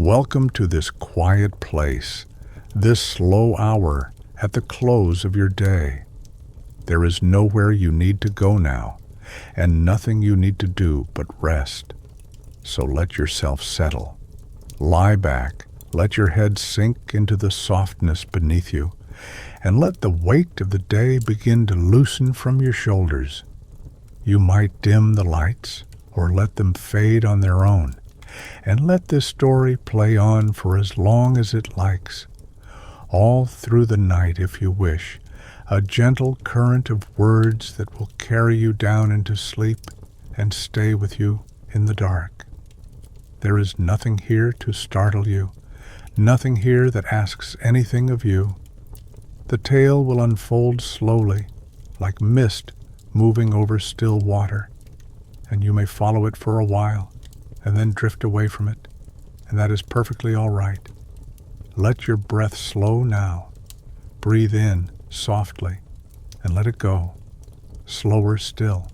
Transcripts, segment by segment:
Welcome to this quiet place, this slow hour at the close of your day. There is nowhere you need to go now, and nothing you need to do but rest. So let yourself settle. Lie back, let your head sink into the softness beneath you, and let the weight of the day begin to loosen from your shoulders. You might dim the lights, or let them fade on their own, and let this story play on for as long as it likes. All through the night, if you wish, a gentle current of words that will carry you down into sleep and stay with you in the dark. There is nothing here to startle you, nothing here that asks anything of you. The tale will unfold slowly, like mist moving over still water, and you may follow it for a while and then drift away from it, and that is perfectly all right. Let your breath slow now. Breathe in softly and let it go, slower still.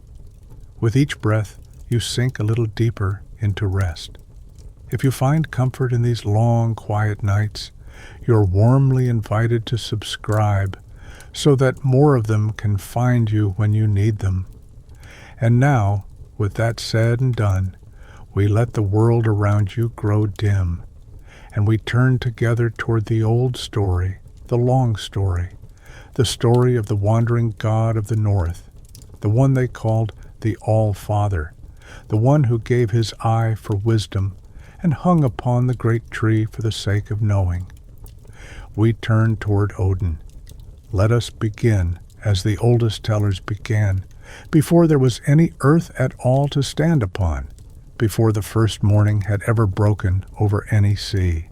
With each breath, you sink a little deeper into rest. If you find comfort in these long, quiet nights, you're warmly invited to subscribe so that more of them can find you when you need them. And now, with that said and done, we let the world around you grow dim, and we turn together toward the old story, the long story, the story of the wandering god of the north, the one they called the Allfather, the one who gave his eye for wisdom and hung upon the great tree for the sake of knowing. We turn toward Odin. Let us begin as the oldest tellers began, before there was any earth at all to stand upon, before the first morning had ever broken over any sea.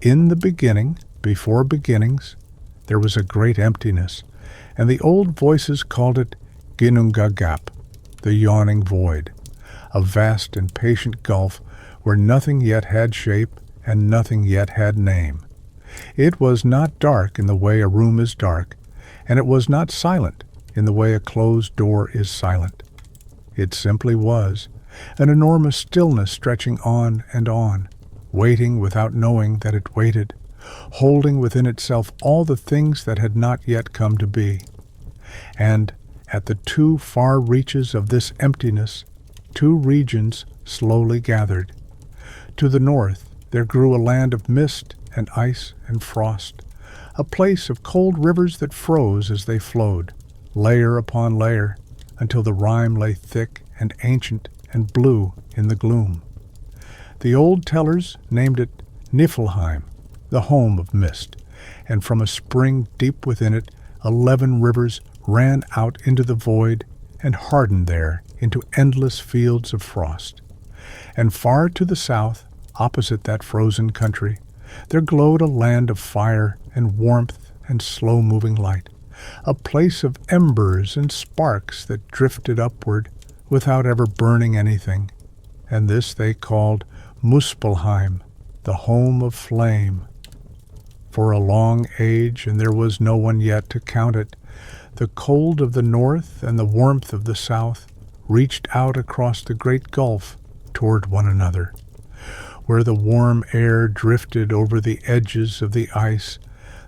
In the beginning, before beginnings, there was a great emptiness, and the old voices called it Ginnungagap, the yawning void, a vast and patient gulf where nothing yet had shape and nothing yet had name. It was not dark in the way a room is dark, and it was not silent in the way a closed door is silent. It simply was an enormous stillness stretching on, waiting without knowing that it waited, holding within itself all the things that had not yet come to be. And at the two far reaches of this emptiness, two regions slowly gathered. To the north there grew a land of mist and ice and frost, a place of cold rivers that froze as they flowed, layer upon layer, until the rime lay thick and ancient and blue in the gloom. The old tellers named it Niflheim, the home of mist, and from a spring deep within it 11 rivers ran out into the void and hardened there into endless fields of frost. And far to the south, opposite that frozen country, there glowed a land of fire and warmth and slow-moving light, a place of embers and sparks that drifted upward without ever burning anything, and this they called Muspelheim, the home of flame. For a long age, and there was no one yet to count it, the cold of the north and the warmth of the south reached out across the great gulf toward one another. Where the warm air drifted over the edges of the ice,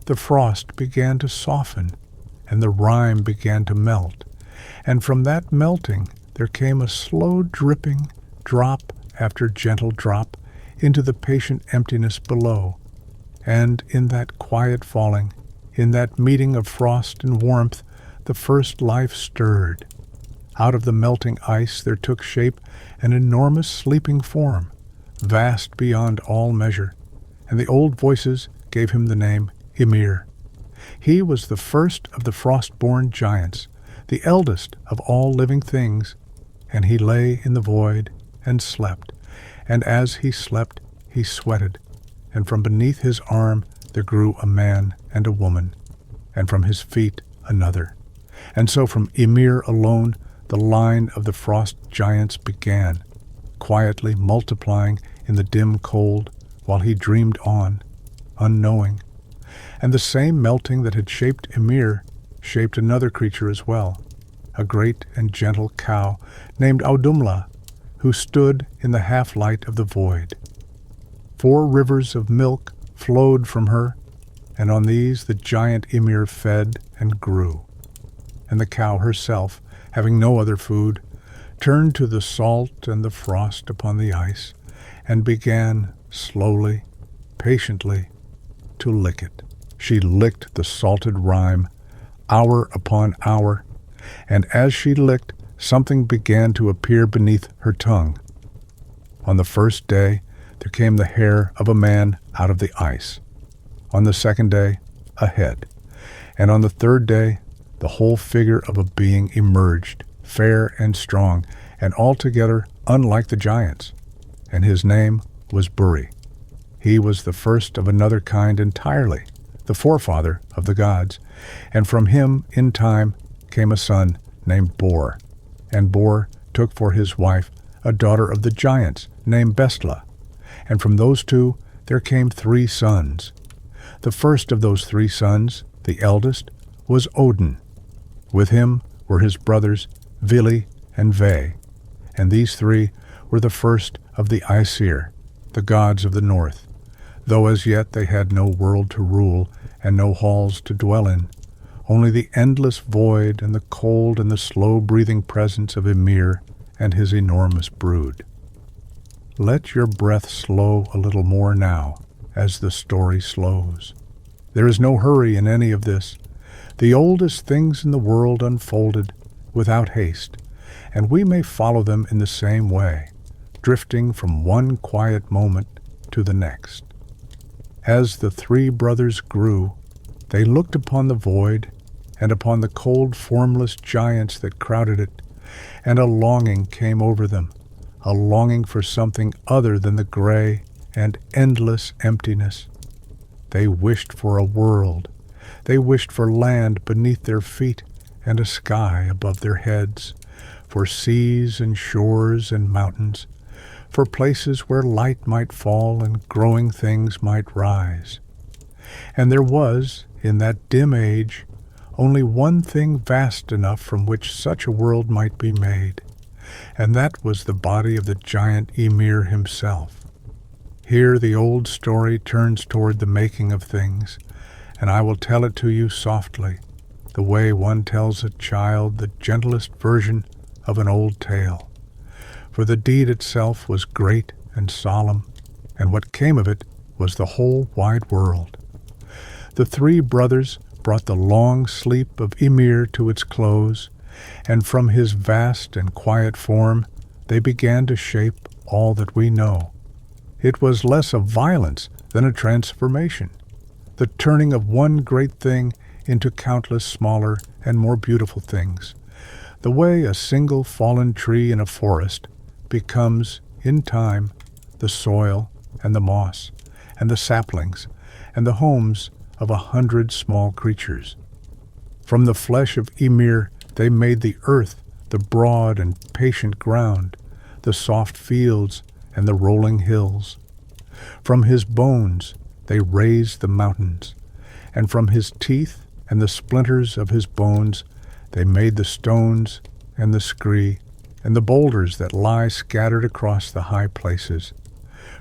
the frost began to soften, and the rime began to melt, and from that melting there came a slow dripping, drop after gentle drop, into the patient emptiness below. And in that quiet falling, in that meeting of frost and warmth, the first life stirred. Out of the melting ice there took shape an enormous sleeping form, vast beyond all measure, and the old voices gave him the name Ymir. He was the first of the frost-born giants, the eldest of all living things, and he lay in the void and slept, and as he slept he sweated, and from beneath his arm there grew a man and a woman, and from his feet another. And so from Ymir alone the line of the frost giants began, quietly multiplying in the dim cold while he dreamed on, unknowing. And the same melting that had shaped Ymir shaped another creature as well, a great and gentle cow named Audumla, who stood in the half-light of the void. 4 rivers of milk flowed from her, and on these the giant Ymir fed and grew. And the cow herself, having no other food, turned to the salt and the frost upon the ice, and began slowly, patiently, to lick it. She licked the salted rime, hour upon hour, and as she licked, something began to appear beneath her tongue. On the first day, there came the hair of a man out of the ice. On the second day, a head. And on the third day, the whole figure of a being emerged, fair and strong, and altogether unlike the giants. And his name was Buri. He was the first of another kind entirely, the forefather of the gods, and from him in time came a son named Bor. And Bor took for his wife a daughter of the giants named Bestla, and from those two there came 3 sons. The first of those 3 sons, the eldest, was Odin. With him were his brothers Vili and Ve, and these 3 were the first of the Aesir, the gods of the north, though as yet they had no world to rule and no halls to dwell in, only the endless void and the cold and the slow-breathing presence of Ymir and his enormous brood. Let your breath slow a little more now, as the story slows. There is no hurry in any of this. The oldest things in the world unfolded without haste, and we may follow them in the same way, drifting from one quiet moment to the next. As the 3 brothers grew, they looked upon the void and upon the cold, formless giants that crowded it, and a longing came over them, a longing for something other than the gray and endless emptiness. They wished for a world. They wished for land beneath their feet and a sky above their heads, for seas and shores and mountains, for places where light might fall and growing things might rise. And there was, in that dim age, only one thing vast enough from which such a world might be made, and that was the body of the giant Ymir himself. Here the old story turns toward the making of things, and I will tell it to you softly, the way one tells a child the gentlest version of an old tale. For the deed itself was great and solemn, and what came of it was the whole wide world. The 3 brothers brought the long sleep of Ymir to its close, and from his vast and quiet form they began to shape all that we know. It was less a violence than a transformation, the turning of one great thing into countless smaller and more beautiful things, the way a single fallen tree in a forest becomes, in time, the soil and the moss and the saplings and the homes of 100 small creatures. From the flesh of Ymir they made the earth, the broad and patient ground, the soft fields and the rolling hills. From his bones they raised the mountains, and from his teeth and the splinters of his bones they made the stones and the scree and the boulders that lie scattered across the high places.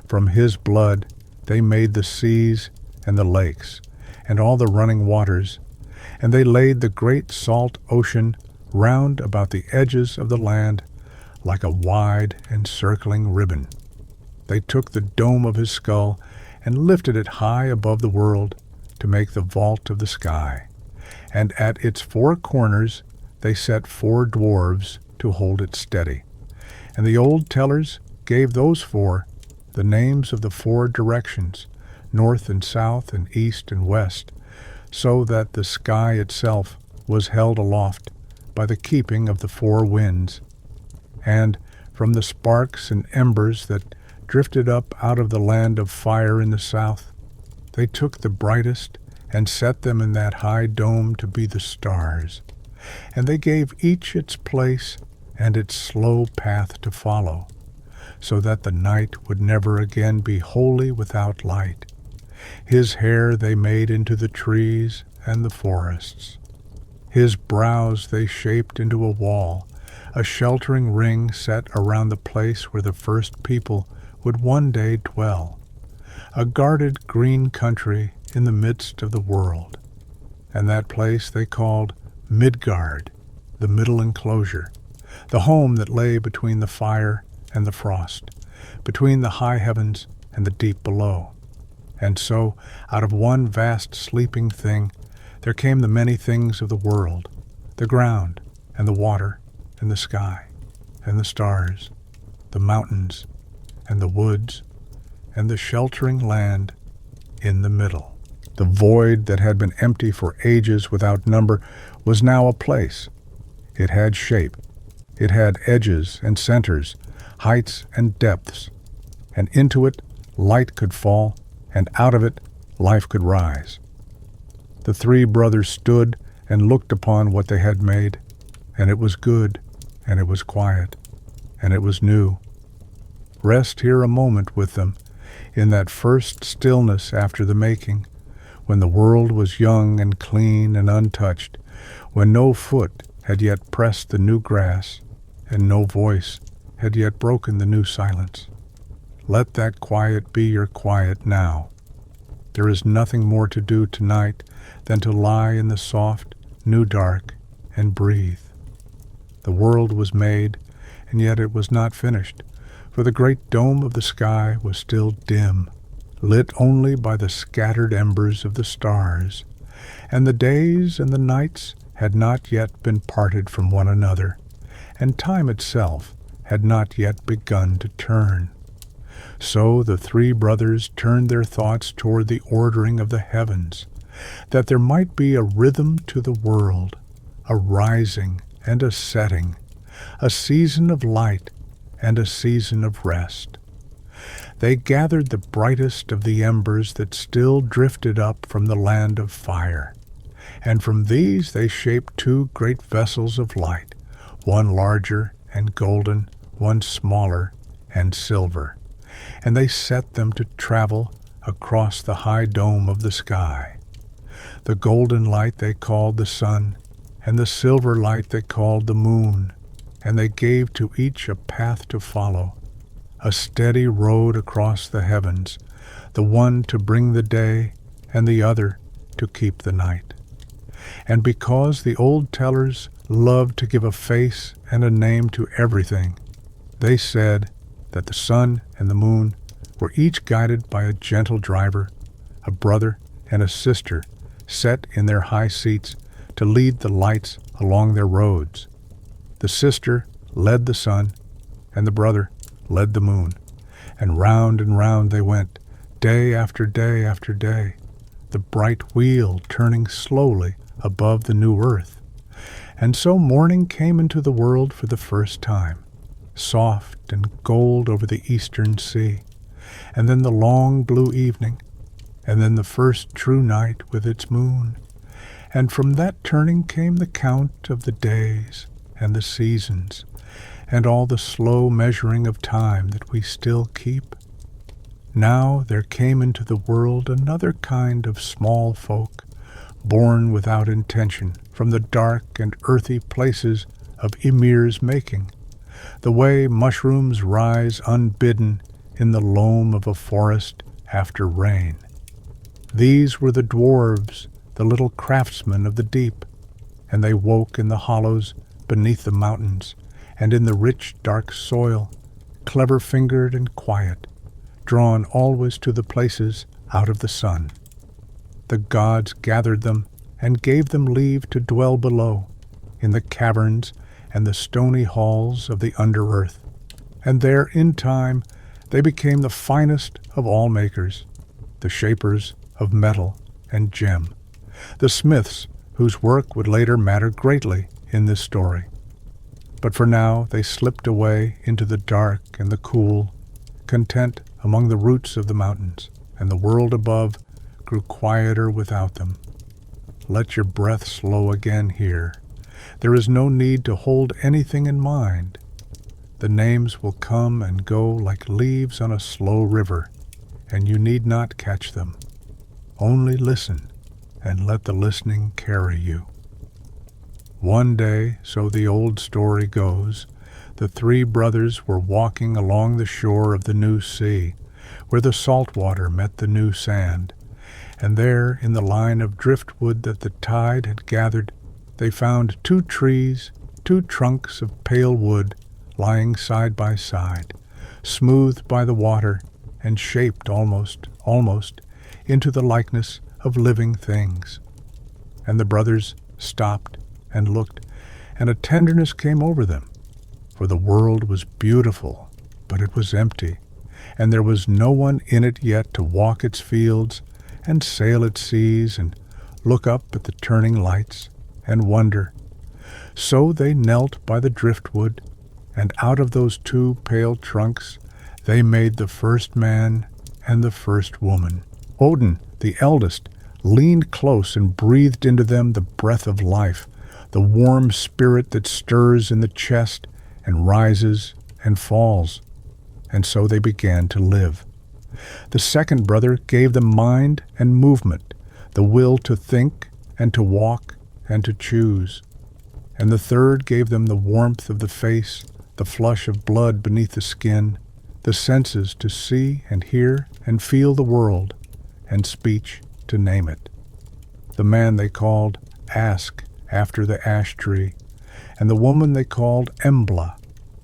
From his blood they made the seas and the lakes and all the running waters, and they laid the great salt ocean round about the edges of the land like a wide and circling ribbon. They took the dome of his skull and lifted it high above the world to make the vault of the sky, and at its 4 corners they set 4 dwarves to hold it steady. And the old tellers gave those 4 the names of the 4 directions, north and south and east and west, so that the sky itself was held aloft by the keeping of the 4 winds. And from the sparks and embers that drifted up out of the land of fire in the south, they took the brightest and set them in that high dome to be the stars, and they gave each its place and its slow path to follow, so that the night would never again be wholly without light. His hair they made into the trees and the forests. His brows they shaped into a wall, a sheltering ring set around the place where the first people would one day dwell. a guarded green country in the midst of the world, and that place they called Midgard, the middle enclosure, the home that lay between the fire and the frost, between the high heavens and the deep below. And so, out of one vast sleeping thing, there came the many things of the world, the ground, and the water, and the sky, and the stars, the mountains, and the woods, and the sheltering land in the middle. The void that had been empty for ages without number was now a place. It had shape. It had edges and centers, heights and depths, and into it light could fall, and out of it life could rise. The three brothers stood and looked upon what they had made, and it was good, and it was quiet, and it was new. Rest here a moment with them, in that first stillness after the making, when the world was young and clean and untouched, when no foot had yet pressed the new grass, and no voice had yet broken the new silence. Let that quiet be your quiet now. There is nothing more to do tonight than to lie in the soft, new dark, and breathe. The world was made, and yet it was not finished, for the great dome of the sky was still dim, lit only by the scattered embers of the stars, and the days and the nights had not yet been parted from one another, and time itself had not yet begun to turn. So the three brothers turned their thoughts toward the ordering of the heavens, that there might be a rhythm to the world, a rising and a setting, a season of light and a season of rest. They gathered the brightest of the embers that still drifted up from the land of fire, and from these they shaped two great vessels of light, one larger and golden, one smaller and silver, and they set them to travel across the high dome of the sky. The golden light they called the sun, and the silver light they called the moon, and they gave to each a path to follow, a steady road across the heavens, the one to bring the day, and the other to keep the night. And because the old tellers loved to give a face and a name to everything, they said that the sun and the moon were each guided by a gentle driver, a brother and a sister set in their high seats to lead the lights along their roads. The sister led the sun, and the brother led the moon, and round they went, day after day after day, the bright wheel turning slowly above the new earth. And so morning came into the world for the first time, soft and gold over the eastern sea, and then the long blue evening, and then the first true night with its moon. And from that turning came the count of the days and the seasons, and all the slow measuring of time that we still keep. Now there came into the world another kind of small folk, born without intention from the dark and earthy places of Ymir's making, the way mushrooms rise unbidden in the loam of a forest after rain. These were the dwarves, the little craftsmen of the deep, and they woke in the hollows beneath the mountains, and in the rich dark soil, clever-fingered and quiet, drawn always to the places out of the sun. The gods gathered them and gave them leave to dwell below, in the caverns and the stony halls of the under-earth, and there in time they became the finest of all makers, the shapers of metal and gem, the smiths whose work would later matter greatly in this story. But for now they slipped away into the dark and the cool, content among the roots of the mountains, and the world above grew quieter without them. Let your breath slow again here. There is no need to hold anything in mind. The names will come and go like leaves on a slow river, and you need not catch them. Only listen, and let the listening carry you. One day, so the old story goes, the three brothers were walking along the shore of the new sea, where the salt water met the new sand. And there, in the line of driftwood that the tide had gathered, they found 2 trees, 2 trunks of pale wood, lying side by side, smoothed by the water and shaped almost into the likeness of living things. And the brothers stopped and looked, and a tenderness came over them, for the world was beautiful, but it was empty, and there was no one in it yet to walk its fields and sail its seas and look up at the turning lights and wonder. So they knelt by the driftwood, and out of those 2 pale trunks they made the first man and the first woman. Odin, the eldest, leaned close and breathed into them the breath of life, the warm spirit that stirs in the chest and rises and falls. And so they began to live. The second brother gave them mind and movement, the will to think and to walk and to choose. And the third gave them the warmth of the face, the flush of blood beneath the skin, the senses to see and hear and feel the world, and speech to name it. The man they called Ask, after the ash tree, and the woman they called Embla,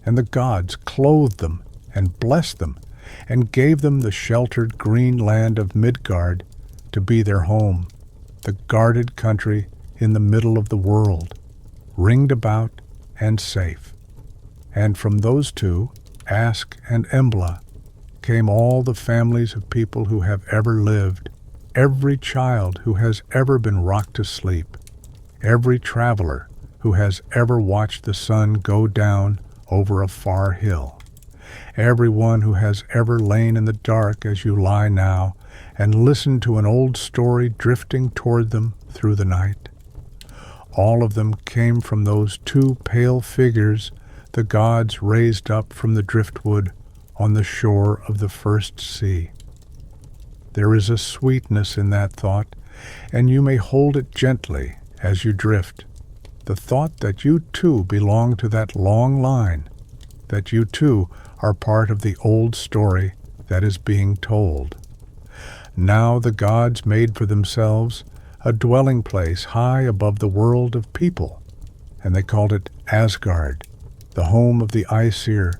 and the gods clothed them and blessed them, and gave them the sheltered green land of Midgard to be their home, the guarded country in the middle of the world, ringed about and safe. And from those 2, Ask and Embla, came all the families of people who have ever lived, every child who has ever been rocked to sleep, every traveler who has ever watched the sun go down over a far hill, everyone who has ever lain in the dark as you lie now and listened to an old story drifting toward them through the night. All of them came from those 2 pale figures the gods raised up from the driftwood on the shore of the first sea. There is a sweetness in that thought, and you may hold it gently as you drift, the thought that you too belong to that long line, that you too are part of the old story that is being told. Now the gods made for themselves a dwelling place high above the world of people, and they called it Asgard, the home of the Aesir,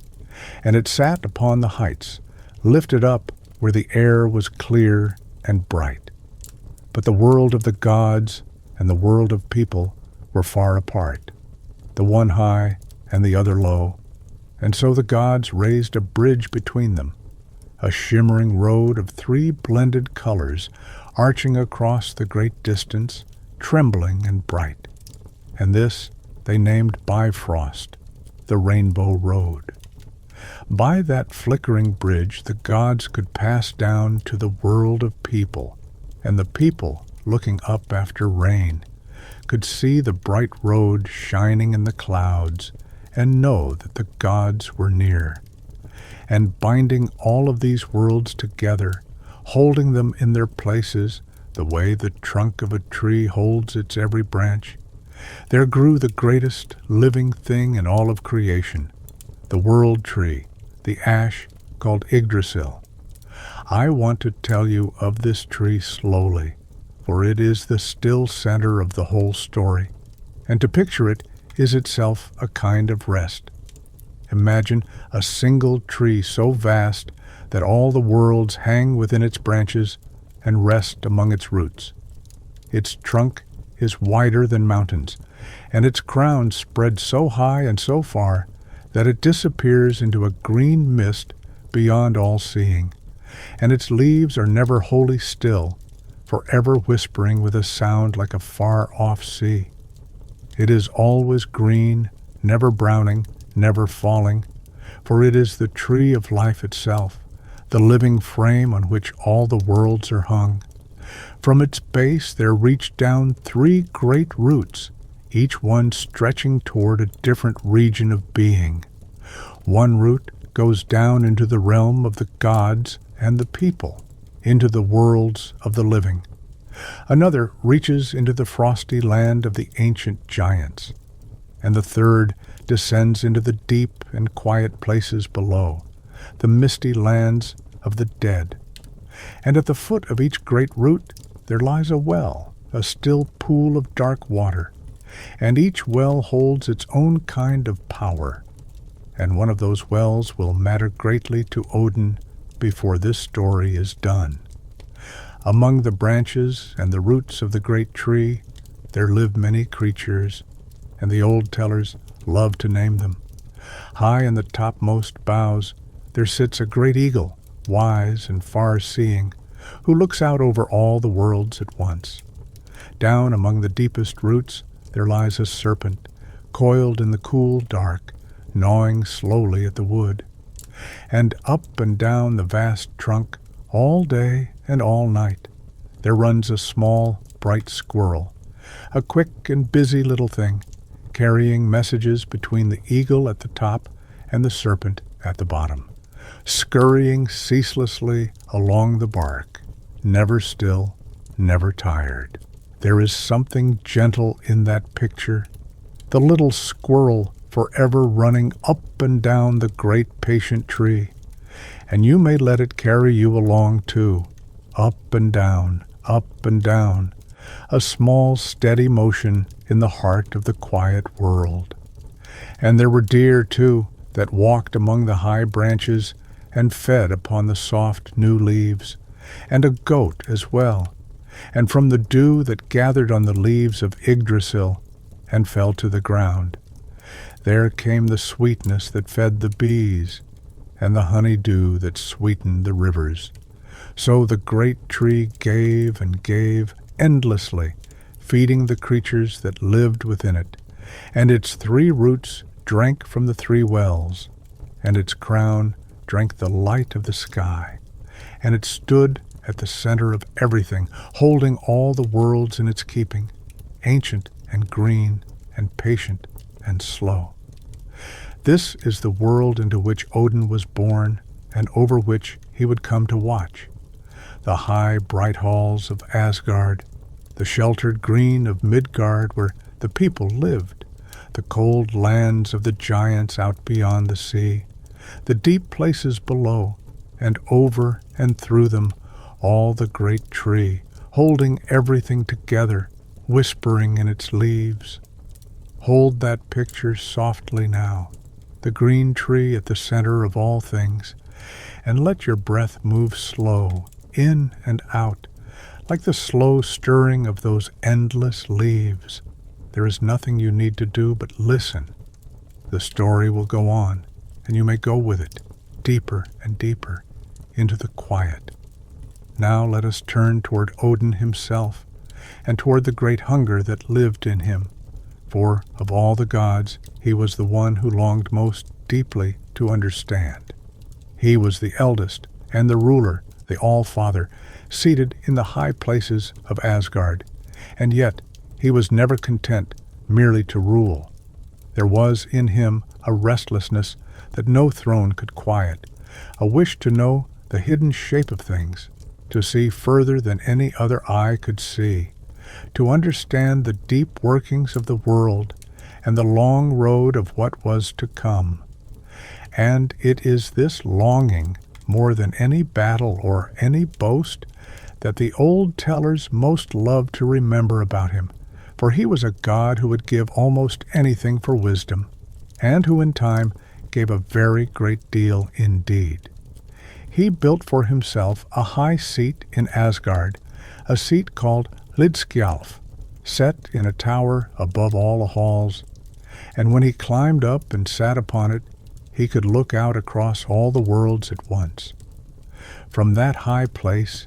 and it sat upon the heights, lifted up where the air was clear and bright. But the world of the gods and the world of people were far apart, the one high and the other low, and so the gods raised a bridge between them, a shimmering road of 3 blended colors arching across the great distance, trembling and bright. And this they named Bifrost, the Rainbow Road. By that flickering bridge the gods could pass down to the world of people, and the people, looking up after rain, could see the bright road shining in the clouds and know that the gods were near. And binding all of these worlds together, holding them in their places the way the trunk of a tree holds its every branch, there grew the greatest living thing in all of creation, the world tree, the ash called Yggdrasil. I want to tell you of this tree slowly, for it is the still center of the whole story, and to picture it is itself a kind of rest. Imagine a single tree so vast that all the worlds hang within its branches and rest among its roots. Its trunk is wider than mountains, and its crown spreads so high and so far that it disappears into a green mist beyond all seeing, and its leaves are never wholly still, forever whispering with a sound like a far-off sea. It is always green, never browning, never falling, for it is the tree of life itself, the living frame on which all the worlds are hung. From its base there reach down 3 great roots, each one stretching toward a different region of being. One root goes down into the realm of the gods and the people, into the worlds of the living. Another reaches into the frosty land of the ancient giants, and the third descends into the deep and quiet places below, the misty lands of the dead. And at the foot of each great root there lies a well, a still pool of dark water, and each well holds its own kind of power. And one of those wells will matter greatly to Odin before this story is done. Among the branches and the roots of the great tree there live many creatures, and the old tellers love to name them. High in the topmost boughs there sits a great eagle, wise and far-seeing, who looks out over all the worlds at once. Down among the deepest roots there lies a serpent, coiled in the cool dark, gnawing slowly at the wood. And up and down the vast trunk, all day and all night, there runs a small, bright squirrel, a quick and busy little thing, carrying messages between the eagle at the top and the serpent at the bottom, scurrying ceaselessly along the bark, never still, never tired. There is something gentle in that picture, the little squirrel forever running up and down the great patient tree, and you may let it carry you along too, up and down, a small steady motion in the heart of the quiet world. And there were deer too that walked among the high branches and fed upon the soft new leaves, and a goat as well, and from the dew that gathered on the leaves of Yggdrasil and fell to the ground, there came the sweetness that fed the bees, and the honey-dew that sweetened the rivers. So the great tree gave and gave endlessly, feeding the creatures that lived within it, and its 3 roots drank from the 3 wells, and its crown drank the light of the sky, and it stood at the center of everything, holding all the worlds in its keeping, ancient and green and patient and slow. This is the world into which Odin was born and over which he would come to watch. The high, bright halls of Asgard, the sheltered green of Midgard where the people lived, the cold lands of the giants out beyond the sea, the deep places below, and over and through them all the great tree, holding everything together, whispering in its leaves. Hold that picture softly now, the green tree at the center of all things, and let your breath move slow, in and out, like the slow stirring of those endless leaves. There is nothing you need to do but listen. The story will go on, and you may go with it, deeper and deeper, into the quiet. Now let us turn toward Odin himself, and toward the great hunger that lived in him, for of all the gods he was the one who longed most deeply to understand. He was the eldest and the ruler, the Allfather, seated in the high places of Asgard, and yet he was never content merely to rule. There was in him a restlessness that no throne could quiet, a wish to know the hidden shape of things, to see further than any other eye could see, to understand the deep workings of the world and the long road of what was to come. And it is this longing, more than any battle or any boast, that the old tellers most loved to remember about him, for he was a god who would give almost anything for wisdom, and who in time gave a very great deal indeed. He built for himself a high seat in Asgard, a seat called Lidskjalf, set in a tower above all the halls, and when he climbed up and sat upon it, he could look out across all the worlds at once. From that high place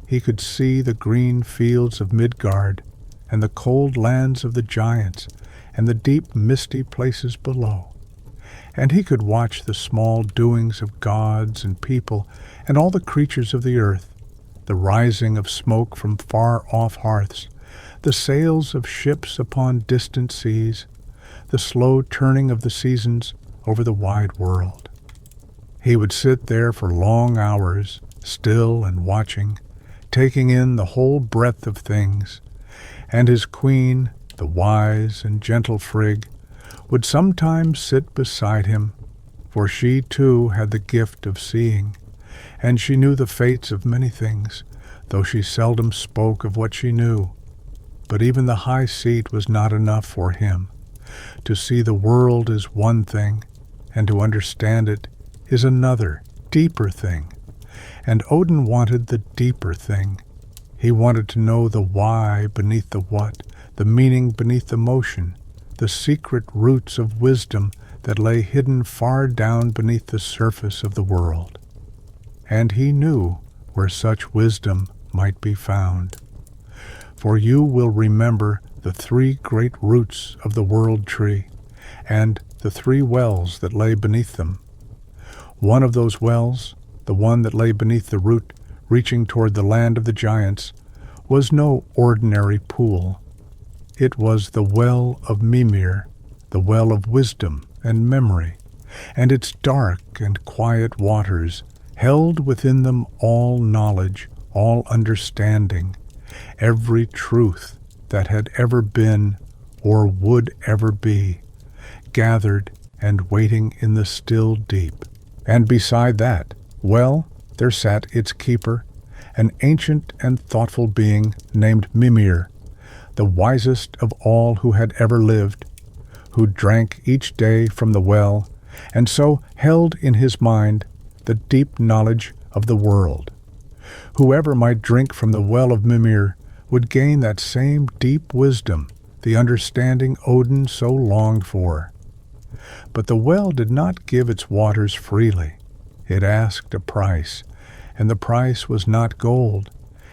he could see the green fields of Midgard, and the cold lands of the giants, and the deep misty places below. And he could watch the small doings of gods and people and all the creatures of the earth, the rising of smoke from far-off hearths, the sails of ships upon distant seas, the slow turning of the seasons over the wide world. He would sit there for long hours, still and watching, taking in the whole breadth of things, and his queen, the wise and gentle Frigg, would sometimes sit beside him, for she too had the gift of seeing, and she knew the fates of many things, though she seldom spoke of what she knew. But even the high seat was not enough for him. To see the world is one thing, and to understand it is another, deeper thing. And Odin wanted the deeper thing. He wanted to know the why beneath the what, the meaning beneath the motion, the secret roots of wisdom that lay hidden far down beneath the surface of the world. And he knew where such wisdom might be found. For you will remember the 3 great roots of the world tree, and the 3 wells that lay beneath them. One of those wells, the one that lay beneath the root reaching toward the land of the giants, was no ordinary pool. It was the Well of Mímir, the well of wisdom and memory, and its dark and quiet waters held within them all knowledge, all understanding, every truth that had ever been or would ever be, gathered and waiting in the still deep. And beside that well there sat its keeper, an ancient and thoughtful being named Mímir, the wisest of all who had ever lived, who drank each day from the well, and so held in his mind the deep knowledge of the world. Whoever might drink from the Well of Mímir would gain that same deep wisdom, the understanding Odin so longed for. But the well did not give its waters freely. It asked a price, and the price was not gold,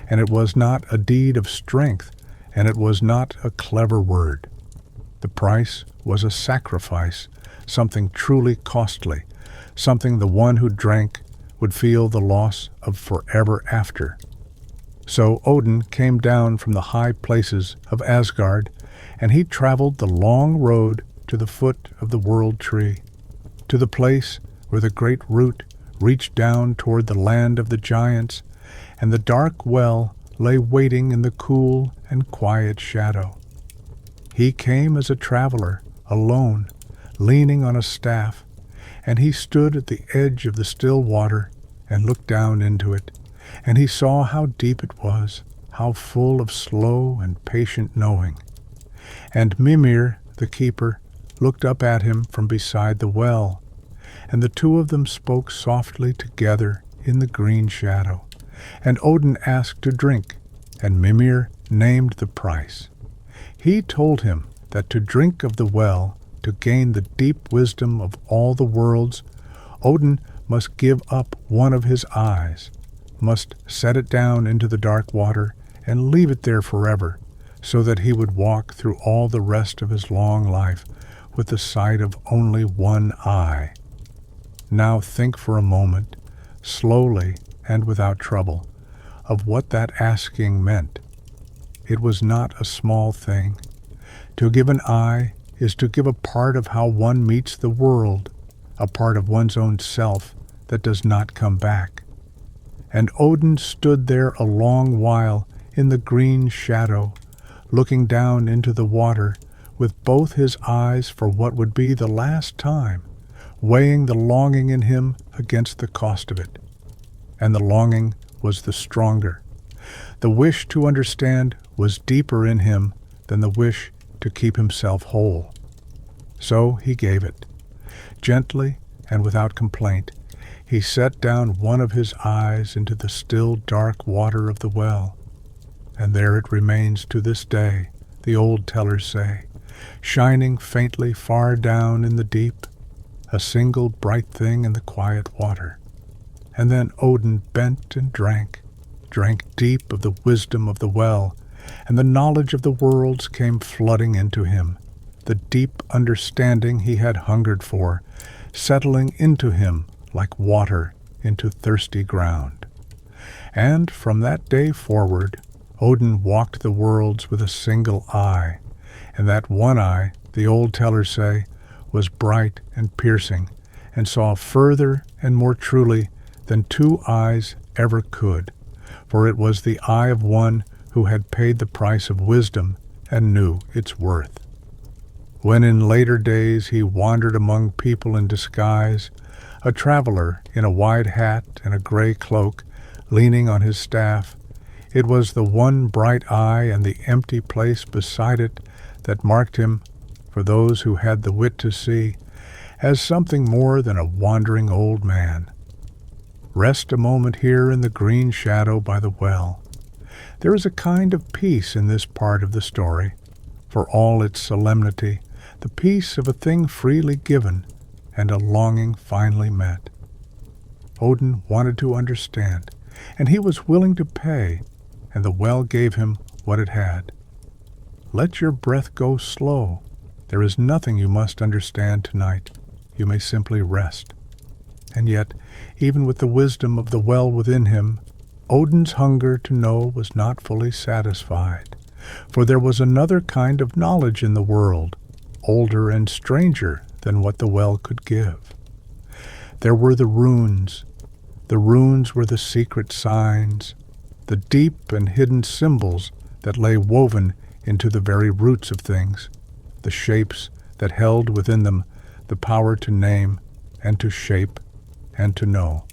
and it was not a deed of strength, and it was not a clever word. The price was a sacrifice, something truly costly, something the one who drank would feel the loss of forever after. So Odin came down from the high places of Asgard, and he traveled the long road to the foot of the world tree, to the place where the great root reached down toward the land of the giants, and the dark well lay waiting in the cool and quiet shadow. He came as a traveler, alone, leaning on a staff, and he stood at the edge of the still water and looked down into it, and he saw how deep it was, how full of slow and patient knowing. And Mímir, the keeper, looked up at him from beside the well, and the 2 of them spoke softly together in the green shadow. And Odin asked to drink, and Mímir named the price. He told him that to drink of the well, to gain the deep wisdom of all the worlds, Odin must give up one of his eyes, must set it down into the dark water and leave it there forever, so that he would walk through all the rest of his long life with the sight of only one eye. Now think for a moment, slowly and without trouble, of what that asking meant. It was not a small thing. To give an eye is to give a part of how one meets the world, a part of one's own self that does not come back. And Odin stood there a long while in the green shadow, looking down into the water with both his eyes for what would be the last time, weighing the longing in him against the cost of it. And the longing was the stronger. The wish to understand was deeper in him than the wish to keep himself whole. So he gave it. Gently and without complaint, he set down one of his eyes into the still dark water of the well. And there it remains to this day, the old tellers say, shining faintly far down in the deep, a single bright thing in the quiet water. And then Odin bent and drank deep of the wisdom of the well, and the knowledge of the worlds came flooding into him, the deep understanding he had hungered for, settling into him like water into thirsty ground. And from that day forward, Odin walked the worlds with a single eye, and that one eye, the old tellers say, was bright and piercing, and saw further and more truly than 2 eyes ever could, for it was the eye of one who had paid the price of wisdom and knew its worth. When in later days he wandered among people in disguise, a traveler in a wide hat and a gray cloak, leaning on his staff. It was the one bright eye and the empty place beside it that marked him, for those who had the wit to see, as something more than a wandering old man. Rest a moment here in the green shadow by the well. There is a kind of peace in this part of the story, for all its solemnity, the peace of a thing freely given and a longing finally met. Odin wanted to understand, and he was willing to pay, and the well gave him what it had. Let your breath go slow. There is nothing you must understand tonight. You may simply rest. And yet, even with the wisdom of the well within him, Odin's hunger to know was not fully satisfied, for there was another kind of knowledge in the world, older and stranger than what the well could give. There were the runes. The runes were the secret signs, the deep and hidden symbols that lay woven into the very roots of things, the shapes that held within them the power to name and to shape and to know.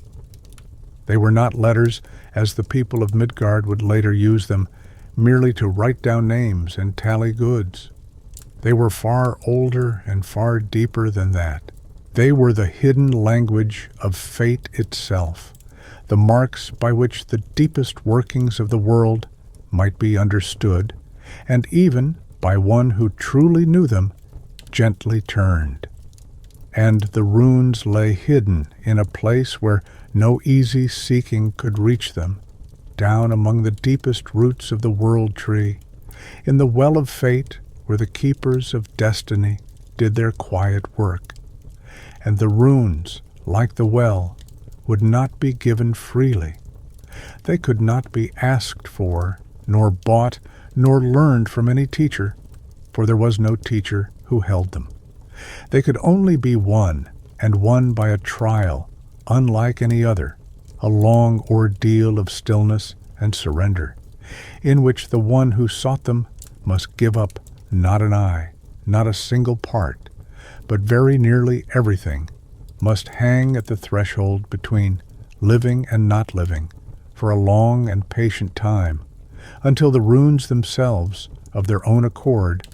They were not letters, as the people of Midgard would later use them, merely to write down names and tally goods. They were far older and far deeper than that. They were the hidden language of fate itself, the marks by which the deepest workings of the world might be understood, and even, by one who truly knew them, gently turned. And the runes lay hidden in a place where no easy seeking could reach them, down among the deepest roots of the world tree, in the well of fate where the keepers of destiny did their quiet work. And the runes, like the well, would not be given freely. They could not be asked for, nor bought, nor learned from any teacher, for there was no teacher who held them. They could only be won, and won by a trial unlike any other, a long ordeal of stillness and surrender, in which the one who sought them must give up not an eye, not a single part, but very nearly everything, must hang at the threshold between living and not living for a long and patient time, until the runes themselves, of their own accord,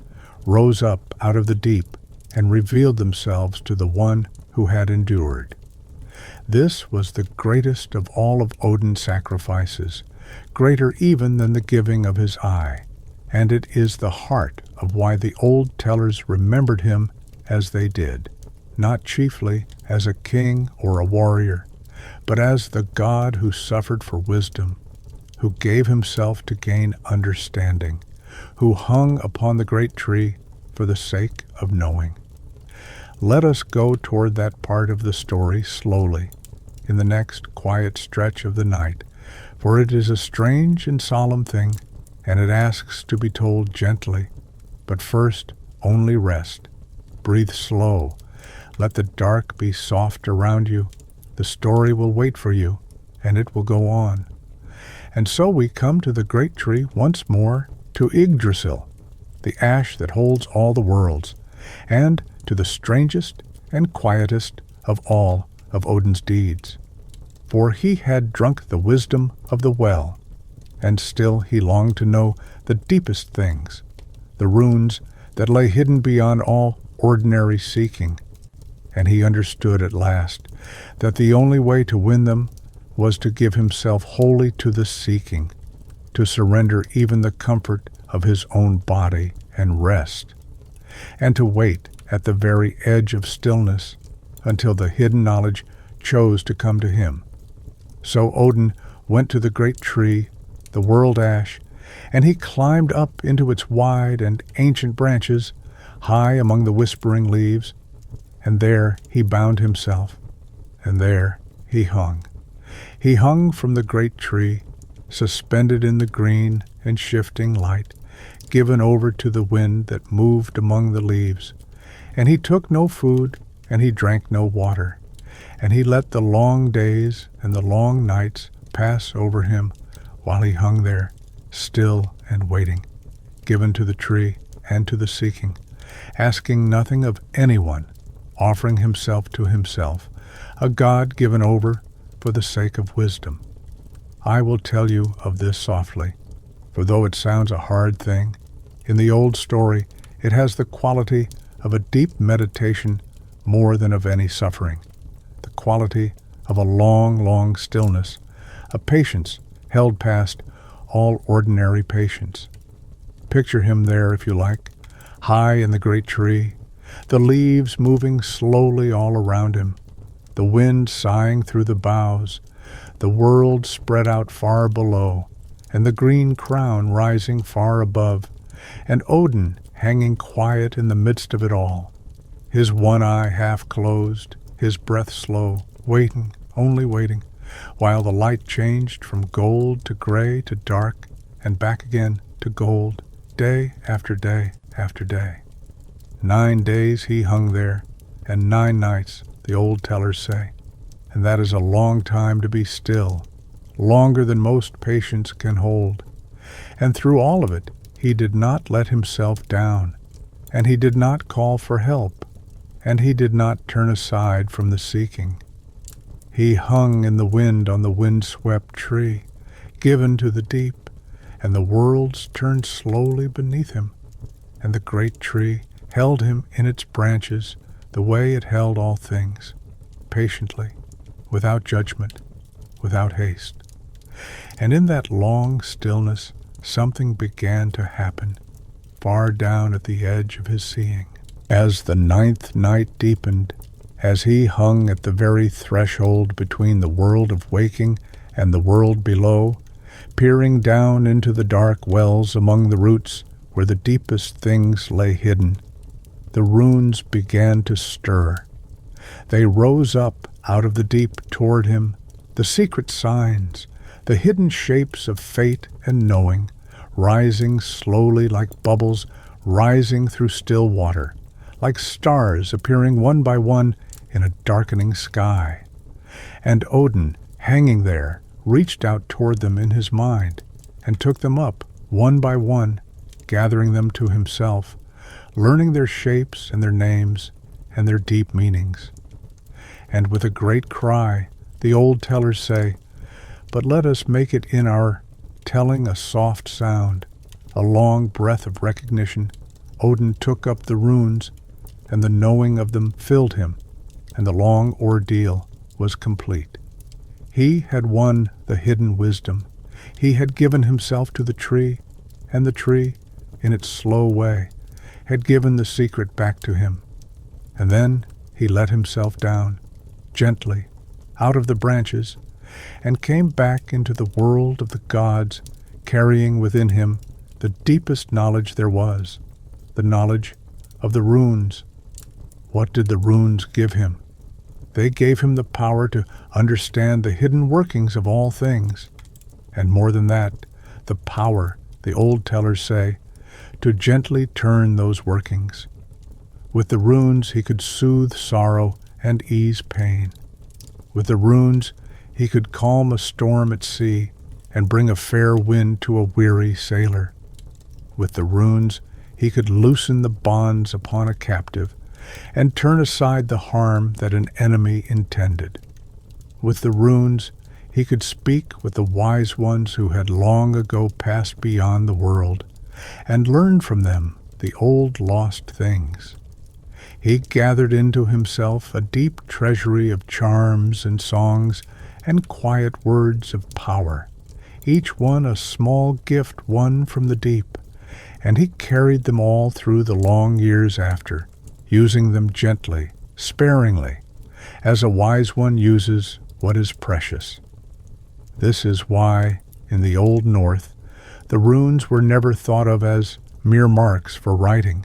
rose up out of the deep and revealed themselves to the one who had endured. This was the greatest of all of Odin's sacrifices, greater even than the giving of his eye, and it is the heart of why the old tellers remembered him as they did, not chiefly as a king or a warrior, but as the God who suffered for wisdom, who gave himself to gain understanding, who hung upon the great tree for the sake of knowing. Let us go toward that part of the story slowly, in the next quiet stretch of the night, for it is a strange and solemn thing, and it asks to be told gently. But first, only rest. Breathe slow. Let the dark be soft around you. The story will wait for you, and it will go on. And so we come to the great tree once more, to Yggdrasil, the ash that holds all the worlds, and to the strangest and quietest of all of Odin's deeds. For he had drunk the wisdom of the well, and still he longed to know the deepest things, the runes that lay hidden beyond all ordinary seeking, and he understood at last that the only way to win them was to give himself wholly to the seeking, to surrender even the comfort of his own body and rest, and to wait at the very edge of stillness until the hidden knowledge chose to come to him. So Odin went to the great tree, the world ash, and he climbed up into its wide and ancient branches, high among the whispering leaves, and there he bound himself, and there he hung. He hung from the great tree, suspended in the green and shifting light, given over to the wind that moved among the leaves. And he took no food, and he drank no water, and he let the long days and the long nights pass over him while he hung there, still and waiting, given to the tree and to the seeking, asking nothing of anyone, offering himself to himself, a god given over for the sake of wisdom. I will tell you of this softly, for though it sounds a hard thing, in the old story it has the quality of a deep meditation more than of any suffering, the quality of a long, long stillness, a patience held past all ordinary patience. Picture him there, if you like, high in the great tree, the leaves moving slowly all around him, the wind sighing through the boughs, the world spread out far below, and the green crown rising far above, and Odin hanging quiet in the midst of it all, his one eye half closed, his breath slow, waiting, only waiting, while the light changed from gold to gray to dark, and back again to gold, day after day after day. 9 days he hung there, and 9 nights, the old tellers say, and that is a long time to be still, longer than most patience can hold. And through all of it, he did not let himself down, and he did not call for help, and he did not turn aside from the seeking. He hung in the wind on the wind-swept tree, given to the deep, and the worlds turned slowly beneath him, and the great tree held him in its branches the way it held all things, patiently, without judgment, without haste. And in that long stillness something began to happen, far down at the edge of his seeing. As the 9th night deepened, as he hung at the very threshold between the world of waking and the world below, peering down into the dark wells among the roots where the deepest things lay hidden, the runes began to stir. They rose up out of the deep toward him, the secret signs, the hidden shapes of fate and knowing, rising slowly like bubbles rising through still water, like stars appearing one by one in a darkening sky. And Odin, hanging there, reached out toward them in his mind, and took them up, one by one, gathering them to himself, learning their shapes and their names and their deep meanings. And with a great cry, the old tellers say, but let us make it in our telling a soft sound, a long breath of recognition. Odin took up the runes, and the knowing of them filled him, and the long ordeal was complete. He had won the hidden wisdom. He had given himself to the tree, and the tree, in its slow way, had given the secret back to him. And then he let himself down, gently, out of the branches, and came back into the world of the gods, carrying within him the deepest knowledge there was, the knowledge of the runes. What did the runes give him? They gave him the power to understand the hidden workings of all things, and more than that, the power, the old tellers say, to gently turn those workings. With the runes he could soothe sorrow and ease pain. With the runes he could calm a storm at sea and bring a fair wind to a weary sailor. With the runes he could loosen the bonds upon a captive and turn aside the harm that an enemy intended. With the runes he could speak with the wise ones who had long ago passed beyond the world, and learn from them the old lost things. He gathered into himself a deep treasury of charms and songs and quiet words of power, each one a small gift won from the deep, and he carried them all through the long years after, using them gently, sparingly, as a wise one uses what is precious. This is why, in the Old North, the runes were never thought of as mere marks for writing.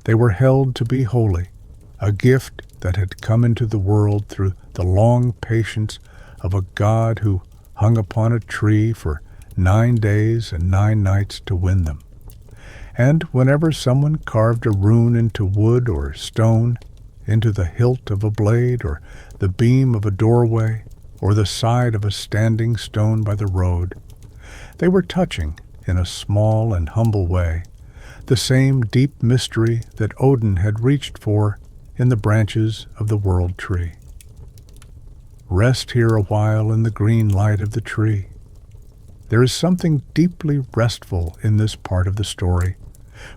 They were held to be holy, a gift that had come into the world through the long patience of a god who hung upon a tree for 9 days and 9 nights to win them. And whenever someone carved a rune into wood or stone, into the hilt of a blade or the beam of a doorway or the side of a standing stone by the road, they were touching, in a small and humble way, the same deep mystery that Odin had reached for in the branches of the world tree. Rest here a while in the green light of the tree. There is something deeply restful in this part of the story.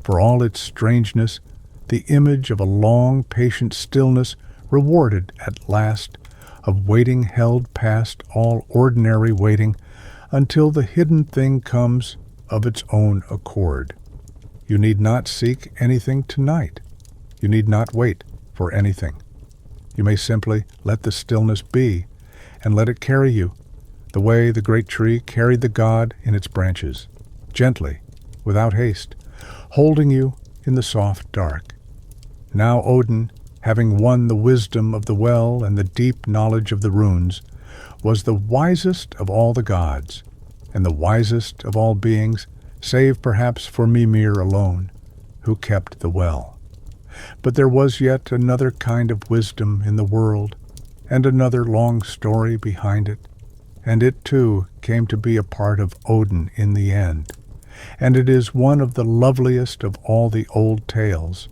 For all its strangeness, the image of a long, patient stillness rewarded at last, of waiting held past all ordinary waiting until the hidden thing comes of its own accord. You need not seek anything tonight. You need not wait for anything. You may simply let the stillness be and let it carry you, the way the great tree carried the god in its branches, gently, without haste, holding you in the soft dark. Now Odin, having won the wisdom of the well and the deep knowledge of the runes, was the wisest of all the gods, and the wisest of all beings, save perhaps for Mímir alone, who kept the well. But there was yet another kind of wisdom in the world, and another long story behind it, and it too came to be a part of Odin in the end, and it is one of the loveliest of all the old tales,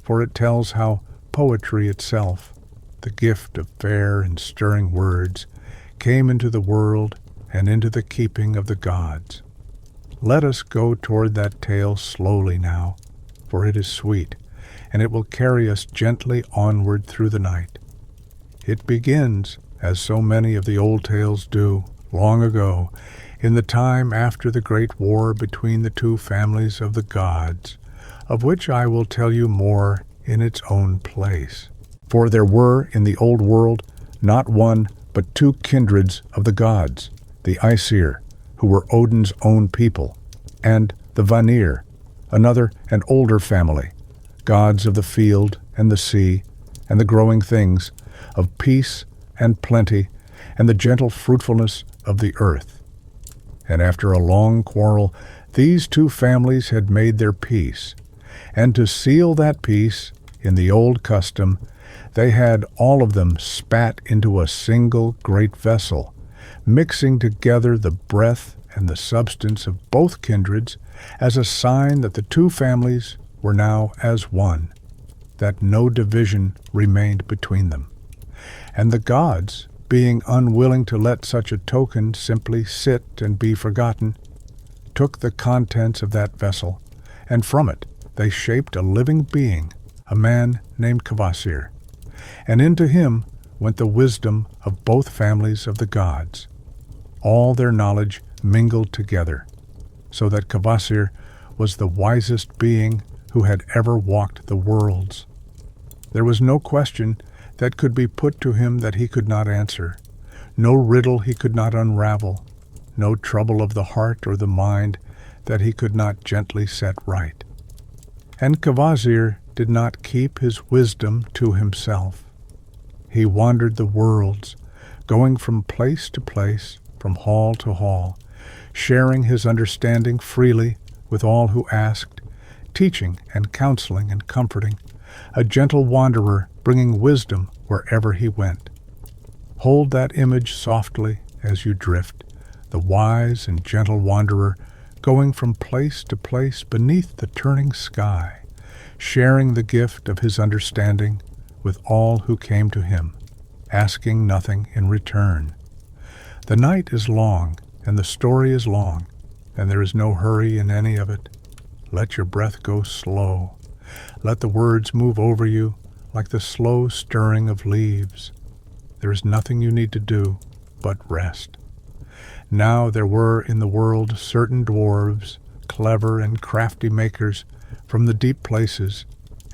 for it tells how poetry itself, the gift of fair and stirring words, came into the world and into the keeping of the gods. Let us go toward that tale slowly now, for it is sweet, and it will carry us gently onward through the night. It begins, as so many of the old tales do, long ago, in the time after the great war between the two families of the gods, of which I will tell you more in its own place. For there were in the old world not one but two kindreds of the gods, the Aesir, who were Odin's own people, and the Vanir, another and older family, gods of the field and the sea and the growing things, of peace and plenty and the gentle fruitfulness of the earth. And after a long quarrel, these two families had made their peace, and to seal that peace, in the old custom, they had all of them spat into a single great vessel, mixing together the breath and the substance of both kindreds as a sign that the two families were now as one, that no division remained between them. And the gods, being unwilling to let such a token simply sit and be forgotten, took the contents of that vessel, and from it they shaped a living being, a man named Kvasir, and into him went the wisdom of both families of the gods. All their knowledge mingled together, so that Kvasir was the wisest being who had ever walked the worlds. There was no question that could be put to him that he could not answer, no riddle he could not unravel, no trouble of the heart or the mind that he could not gently set right. And Kvasir did not keep his wisdom to himself. He wandered the worlds, going from place to place, from hall to hall, sharing his understanding freely with all who asked, teaching and counseling and comforting, a gentle wanderer bringing wisdom wherever he went. Hold that image softly as you drift, the wise and gentle wanderer going from place to place beneath the turning sky, sharing the gift of his understanding with all who came to him, asking nothing in return. The night is long, and the story is long, and there is no hurry in any of it. Let your breath go slow. Let the words move over you like the slow stirring of leaves. There is nothing you need to do but rest. Now there were in the world certain dwarves, clever and crafty makers from the deep places,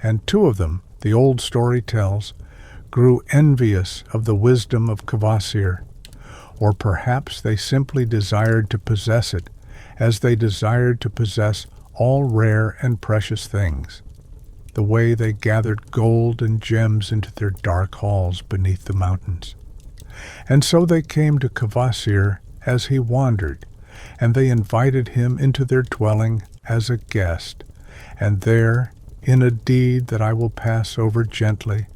and two of them, the old story tells, grew envious of the wisdom of Kvasir, or perhaps they simply desired to possess it as they desired to possess all rare and precious things, the way they gathered gold and gems into their dark halls beneath the mountains. And so they came to Kvasir as he wandered, and they invited him into their dwelling as a guest, and there, in a deed that I will pass over gently,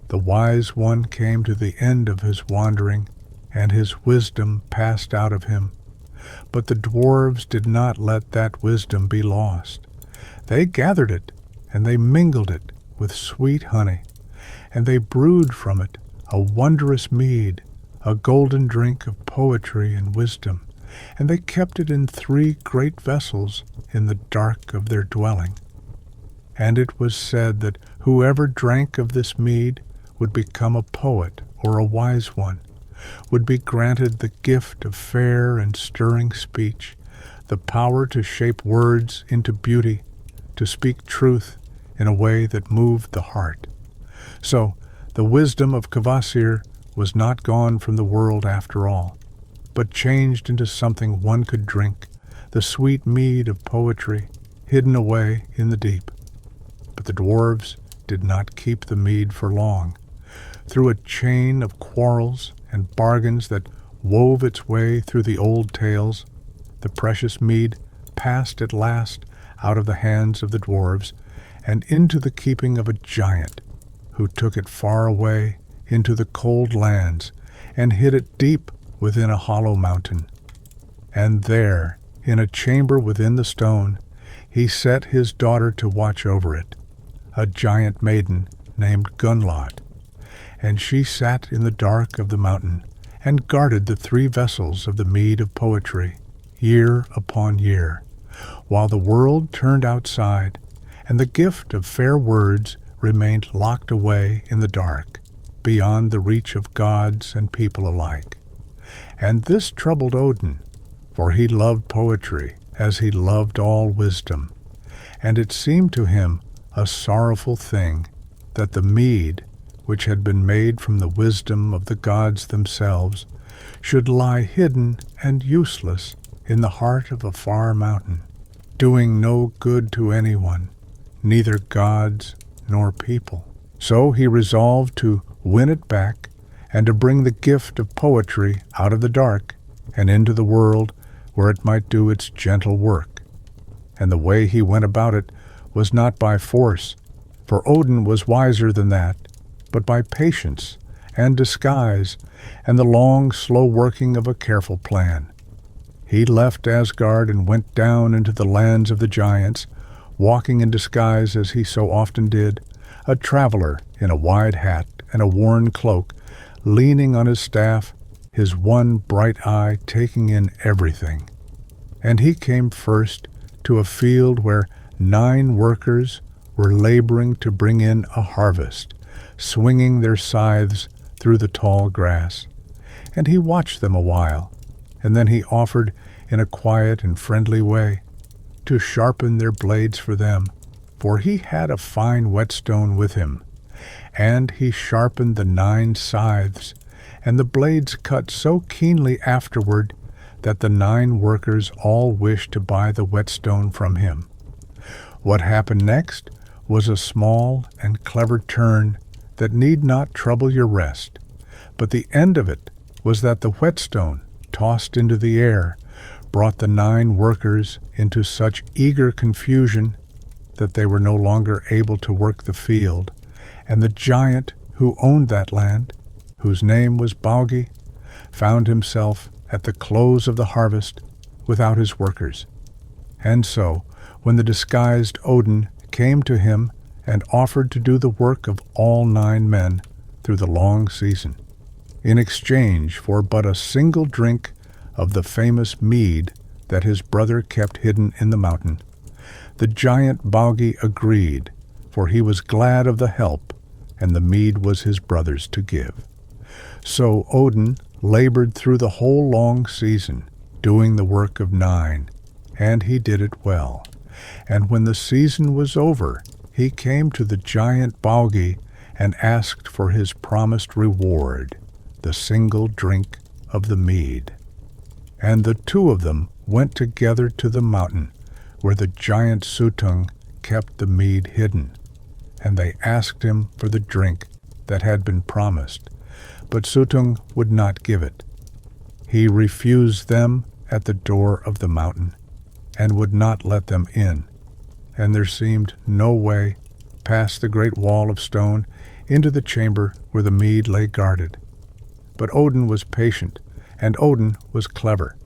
the wise one came to the end of his wandering, and his wisdom passed out of him. But the dwarves did not let that wisdom be lost. They gathered it, and they mingled it with sweet honey, and they brewed from it a wondrous mead, a golden drink of poetry and wisdom, and they kept it in 3 great vessels in the dark of their dwelling. And it was said that whoever drank of this mead would become a poet or a wise one, would be granted the gift of fair and stirring speech, the power to shape words into beauty, to speak truth in a way that moved the heart. So the wisdom of Kvasir was not gone from the world after all, but changed into something one could drink, the sweet mead of poetry hidden away in the deep. But the dwarves did not keep the mead for long. Through a chain of quarrels and bargains that wove its way through the old tales, the precious mead passed at last out of the hands of the dwarves and into the keeping of a giant, who took it far away into the cold lands and hid it deep within a hollow mountain. And there, in a chamber within the stone, he set his daughter to watch over it, a giant maiden named Gunnlod. And she sat in the dark of the mountain and guarded the 3 vessels of the mead of poetry, year upon year, while the world turned outside, and the gift of fair words remained locked away in the dark, beyond the reach of gods and people alike. And this troubled Odin, for he loved poetry as he loved all wisdom, and it seemed to him a sorrowful thing that the mead, which had been made from the wisdom of the gods themselves, should lie hidden and useless in the heart of a far mountain, doing no good to anyone, neither gods nor people. So he resolved to win it back and to bring the gift of poetry out of the dark and into the world where it might do its gentle work. And the way he went about it was not by force, for Odin was wiser than that, but by patience and disguise and the long, slow working of a careful plan. He left Asgard and went down into the lands of the giants, walking in disguise as he so often did, a traveler in a wide hat and a worn cloak, leaning on his staff, his one bright eye taking in everything. And he came first to a field where 9 workers were laboring to bring in a harvest, swinging their scythes through the tall grass. And he watched them a while, and then he offered, in a quiet and friendly way, to sharpen their blades for them, for he had a fine whetstone with him. And he sharpened the 9 scythes, and the blades cut so keenly afterward that the 9 workers all wished to buy the whetstone from him. What happened next was a small and clever turn that need not trouble your rest, but the end of it was that the whetstone, tossed into the air, brought the 9 workers into such eager confusion that they were no longer able to work the field, and the giant who owned that land, whose name was Baugi, found himself at the close of the harvest without his workers. And so, when the disguised Odin came to him and offered to do the work of all 9 men through the long season, in exchange for but a single drink of the famous mead that his brother kept hidden in the mountain, the giant Baugi agreed, for he was glad of the help, and the mead was his brother's to give. So Odin labored through the whole long season, doing the work of 9, and he did it well. And when the season was over, he came to the giant Baugi and asked for his promised reward, the single drink of the mead. And the 2 of them went together to the mountain, where the giant Suttung kept the mead hidden, and they asked him for the drink that had been promised, but Suttung would not give it. He refused them at the door of the mountain, and would not let them in, and there seemed no way past the great wall of stone into the chamber where the mead lay guarded. But Odin was patient, and Odin was clever.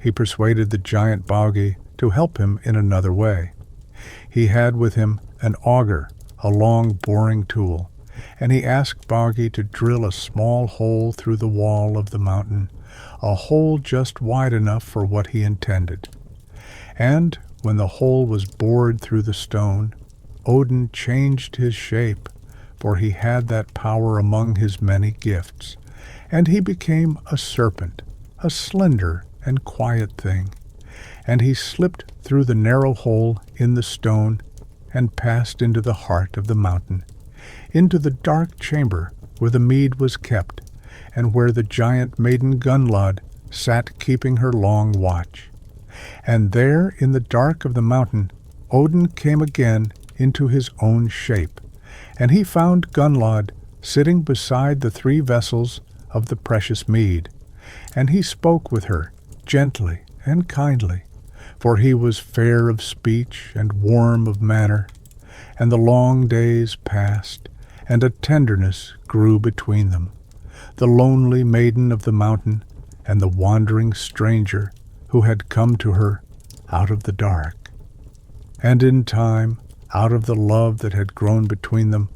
He persuaded the giant Baugi to help him in another way. He had with him an auger, a long boring tool, and he asked Baugi to drill a small hole through the wall of the mountain, a hole just wide enough for what he intended. And when the hole was bored through the stone, Odin changed his shape, for he had that power among his many gifts, and he became a serpent, a slender and quiet thing, and he slipped through the narrow hole in the stone and passed into the heart of the mountain, into the dark chamber where the mead was kept, and where the giant maiden Gunnlod sat keeping her long watch. And there in the dark of the mountain Odin came again into his own shape, and he found Gunnlod sitting beside the 3 vessels of the precious mead, and he spoke with her gently and kindly, for he was fair of speech and warm of manner. And the long days passed, and a tenderness grew between them, the lonely maiden of the mountain and the wandering stranger who had come to her out of the dark. And in time, out of the love that had grown between them,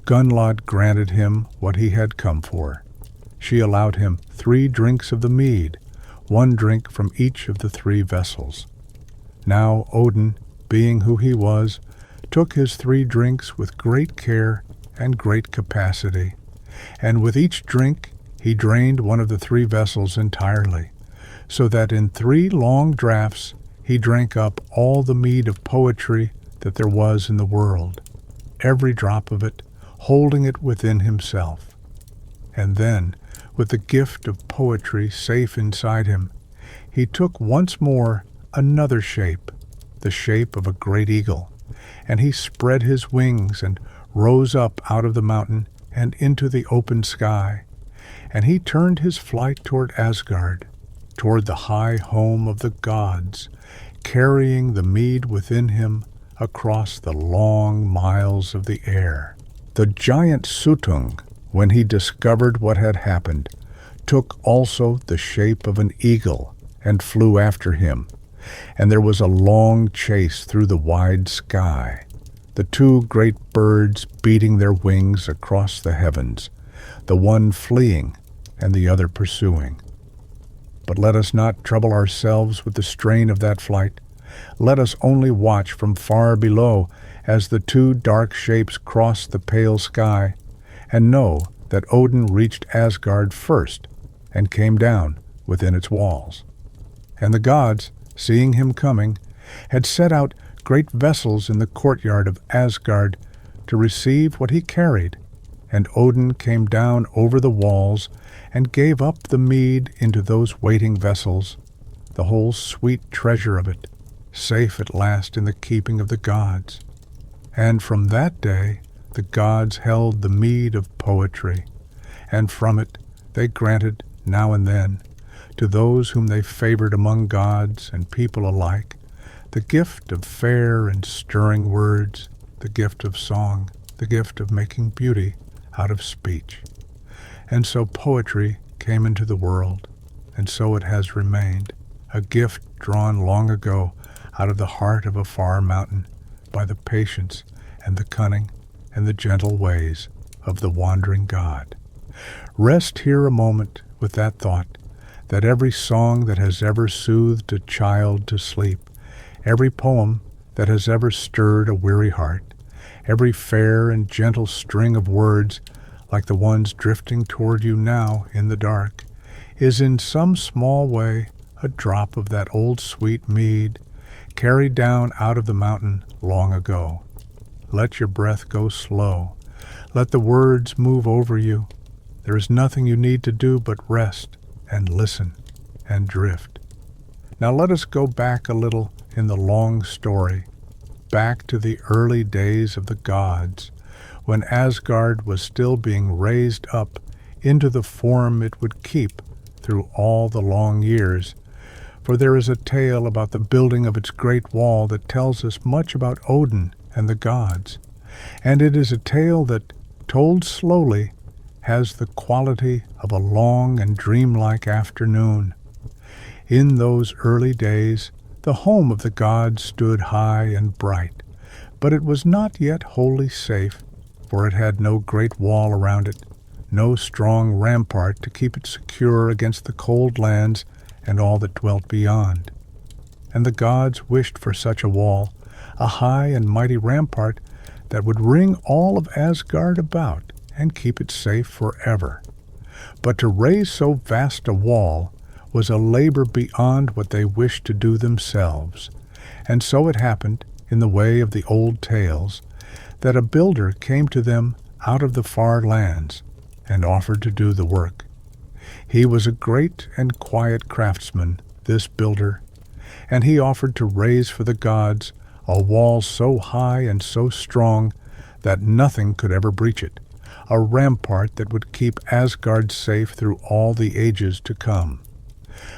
Gunnlod granted him what he had come for. She allowed him 3 drinks of the mead, 1 drink from each of the 3 vessels. Now Odin, being who he was, took his 3 drinks with great care and great capacity, and with each drink he drained one of the 3 vessels entirely, so that in 3 long draughts he drank up all the mead of poetry that there was in the world, every drop of it, holding it within himself. And then, with the gift of poetry safe inside him, he took once more another shape, the shape of a great eagle, and he spread his wings and rose up out of the mountain and into the open sky, and he turned his flight toward Asgard, toward the high home of the gods, carrying the mead within him across the long miles of the air. The giant Suttung, when he discovered what had happened, took also the shape of an eagle and flew after him, and there was a long chase through the wide sky, the 2 great birds beating their wings across the heavens, the one fleeing and the other pursuing. But let us not trouble ourselves with the strain of that flight. Let us only watch from far below as the 2 dark shapes crossed the pale sky, and know that Odin reached Asgard first and came down within its walls. And the gods, seeing him coming, had set out great vessels in the courtyard of Asgard to receive what he carried, and Odin came down over the walls and gave up the mead into those waiting vessels, the whole sweet treasure of it, safe at last in the keeping of the gods. And from that day the gods held the mead of poetry, and from it they granted now and then to those whom they favored among gods and people alike the gift of fair and stirring words, the gift of song, the gift of making beauty out of speech. And so poetry came into the world, and so it has remained, a gift drawn long ago out of the heart of a far mountain by the patience and the cunning and the gentle ways of the wandering god. Rest here a moment with that thought, that every song that has ever soothed a child to sleep, every poem that has ever stirred a weary heart, every fair and gentle string of words like the ones drifting toward you now in the dark, is in some small way a drop of that old sweet mead carried down out of the mountain long ago. Let your breath go slow. Let the words move over you. There is nothing you need to do but rest and listen and drift. Now let us go back a little in the long story, back to the early days of the gods, when Asgard was still being raised up into the form it would keep through all the long years. For there is a tale about the building of its great wall that tells us much about Odin and the gods, and it is a tale that, told slowly, has the quality of a long and dreamlike afternoon. In those early days, the home of the gods stood high and bright, but it was not yet wholly safe, for it had no great wall around it, no strong rampart to keep it secure against the cold lands and all that dwelt beyond. And the gods wished for such a wall, a high and mighty rampart that would ring all of Asgard about and keep it safe forever. But to raise so vast a wall was a labor beyond what they wished to do themselves, and so it happened, in the way of the old tales, that a builder came to them out of the far lands and offered to do the work. He was a great and quiet craftsman, this builder, and he offered to raise for the gods a wall so high and so strong that nothing could ever breach it, a rampart that would keep Asgard safe through all the ages to come.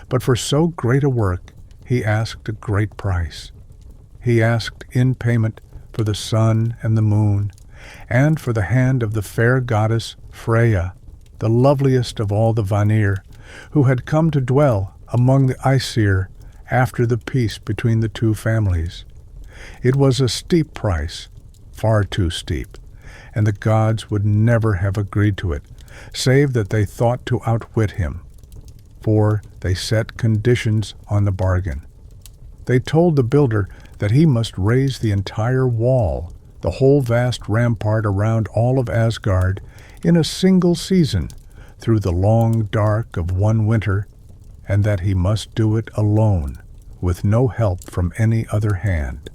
But for so great a work he asked a great price. He asked in payment for the sun and the moon, and for the hand of the fair goddess Freya, the loveliest of all the Vanir, who had come to dwell among the Aesir after the peace between the two families. It was a steep price, far too steep, and the gods would never have agreed to it, save that they thought to outwit him, for they set conditions on the bargain. They told the builder that he must raise the entire wall, the whole vast rampart around all of Asgard, in a single season, through the long dark of one winter, and that he must do it alone, with no help from any other hand.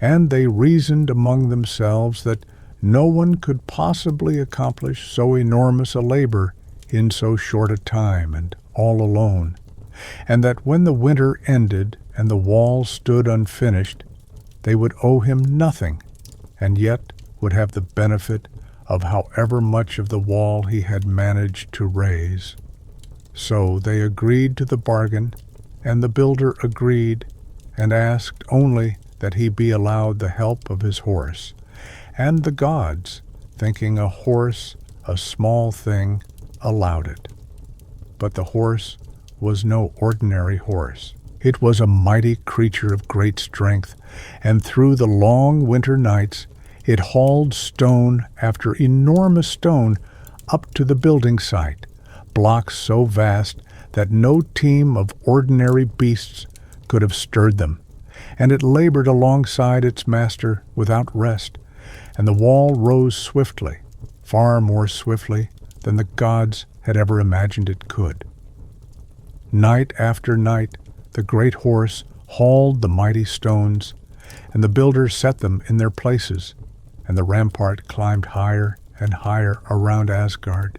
And they reasoned among themselves that no one could possibly accomplish so enormous a labor in so short a time and all alone, and that when the winter ended and the wall stood unfinished, they would owe him nothing, and yet would have the benefit of however much of the wall he had managed to raise. So they agreed to the bargain, and the builder agreed, and asked only that he be allowed the help of his horse. And the gods, thinking a horse a small thing, allowed it. But the horse was no ordinary horse. It was a mighty creature of great strength, and through the long winter nights it hauled stone after enormous stone up to the building site, blocks so vast that no team of ordinary beasts could have stirred them, and it labored alongside its master without rest, and the wall rose swiftly, far more swiftly than the gods had ever imagined it could. Night after night the great horse hauled the mighty stones, and the builder set them in their places, and the rampart climbed higher and higher around Asgard.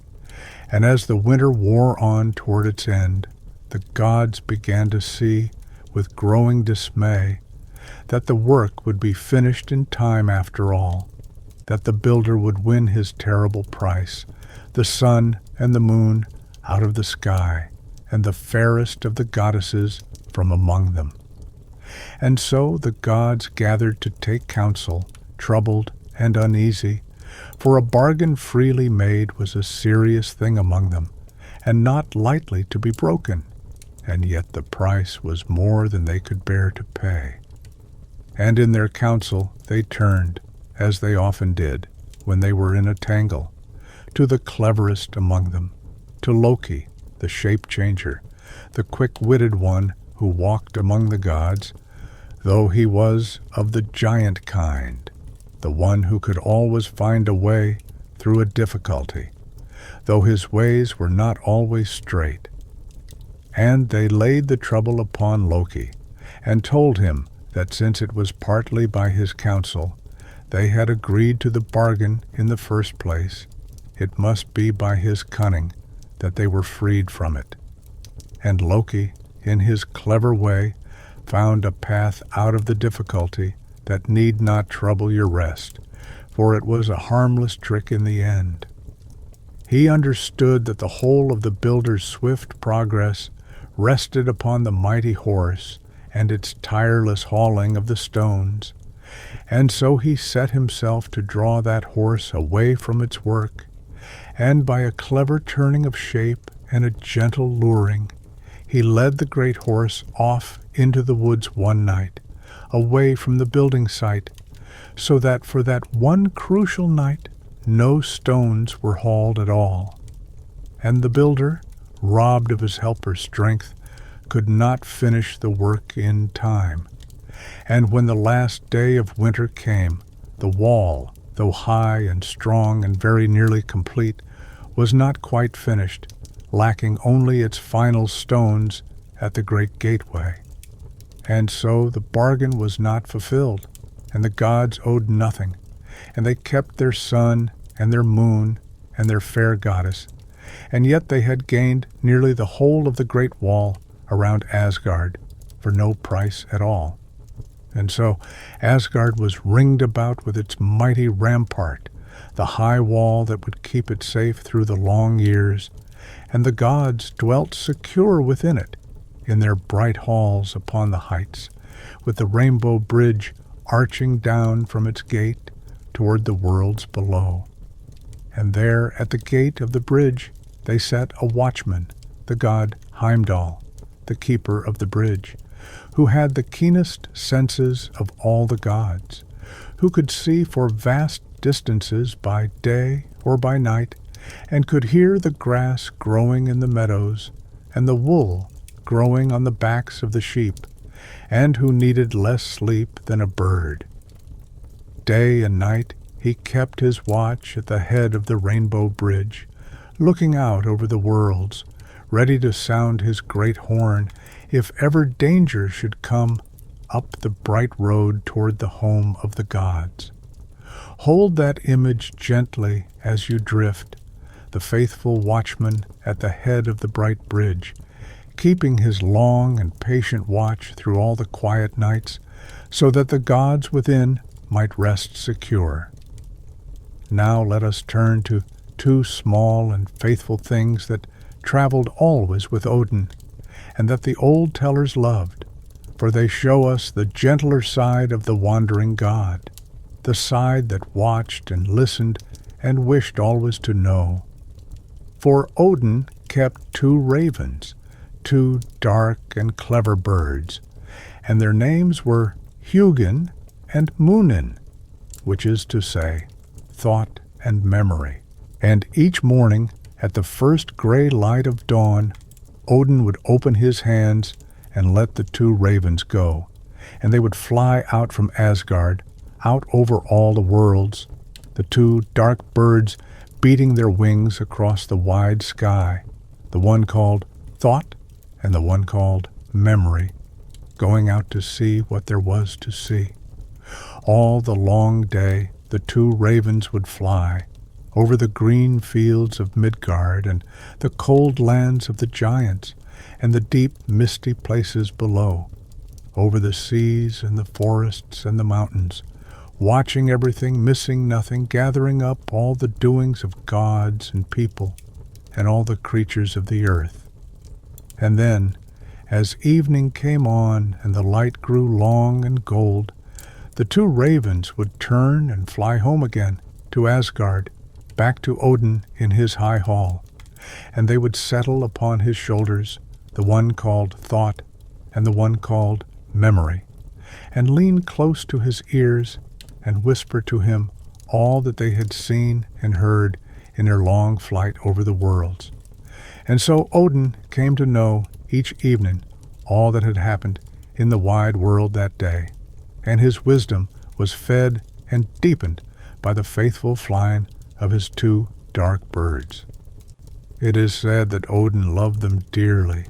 And as the winter wore on toward its end, the gods began to see, with growing dismay, that the work would be finished in time after all, that the builder would win his terrible price, the sun and the moon out of the sky, and the fairest of the goddesses from among them. And so the gods gathered to take counsel, troubled and uneasy, for a bargain freely made was a serious thing among them, and not lightly to be broken, and yet the price was more than they could bear to pay. And in their counsel they turned, as they often did when they were in a tangle, to the cleverest among them, to Loki, the shape-changer, the quick-witted one who walked among the gods, though he was of the giant kind, the one who could always find a way through a difficulty, though his ways were not always straight. And they laid the trouble upon Loki, and told him that since it was partly by his counsel they had agreed to the bargain in the first place, it must be by his cunning that they were freed from it. And Loki, in his clever way, found a path out of the difficulty that need not trouble your rest, for it was a harmless trick in the end. He understood that the whole of the builder's swift progress rested upon the mighty horse and its tireless hauling of the stones, and so he set himself to draw that horse away from its work, and by a clever turning of shape and a gentle luring, he led the great horse off into the woods one night, away from the building site, so that for that one crucial night no stones were hauled at all, and the builder, robbed of his helper's strength, could not finish the work in time. And when the last day of winter came, the wall, though high and strong and very nearly complete, was not quite finished, lacking only its final stones at the great gateway. And so the bargain was not fulfilled, and the gods owed nothing, and they kept their sun and their moon and their fair goddess, and yet they had gained nearly the whole of the great wall around Asgard for no price at all. And so Asgard was ringed about with its mighty rampart, the high wall that would keep it safe through the long years, and the gods dwelt secure within it, in their bright halls upon the heights, with the rainbow bridge arching down from its gate toward the worlds below. And there at the gate of the bridge they set a watchman, the god Heimdall, the keeper of the bridge, who had the keenest senses of all the gods, who could see for vast distances by day or by night, and could hear the grass growing in the meadows and the wool growing on the backs of the sheep, and who needed less sleep than a bird. Day and night he kept his watch at the head of the rainbow bridge, looking out over the worlds, ready to sound his great horn if ever danger should come up the bright road toward the home of the gods. Hold that image gently as you drift, the faithful watchman at the head of the bright bridge, keeping his long and patient watch through all the quiet nights, so that the gods within might rest secure. Now let us turn to two small and faithful things that traveled always with Odin, and that the old tellers loved, for they show us the gentler side of the wandering god, the side that watched and listened and wished always to know. For Odin kept two ravens, two dark and clever birds, and their names were Hugin and Munin, which is to say, thought and memory. And each morning, at the first gray light of dawn, Odin would open his hands and let the two ravens go, and they would fly out from Asgard, out over all the worlds, the two dark birds beating their wings across the wide sky, the one called Thought and the one called Memory, going out to see what there was to see. All the long day the two ravens would fly, over the green fields of Midgard and the cold lands of the giants and the deep misty places below, over the seas and the forests and the mountains, watching everything, missing nothing, gathering up all the doings of gods and people and all the creatures of the earth. And then, as evening came on and the light grew long and gold, the two ravens would turn and fly home again to Asgard, back to Odin in his high hall, and they would settle upon his shoulders, the one called Thought and the one called Memory, and lean close to his ears and whisper to him all that they had seen and heard in their long flight over the worlds. And so Odin came to know each evening all that had happened in the wide world that day, and his wisdom was fed and deepened by the faithful flying of his two dark birds. It is said that Odin loved them dearly,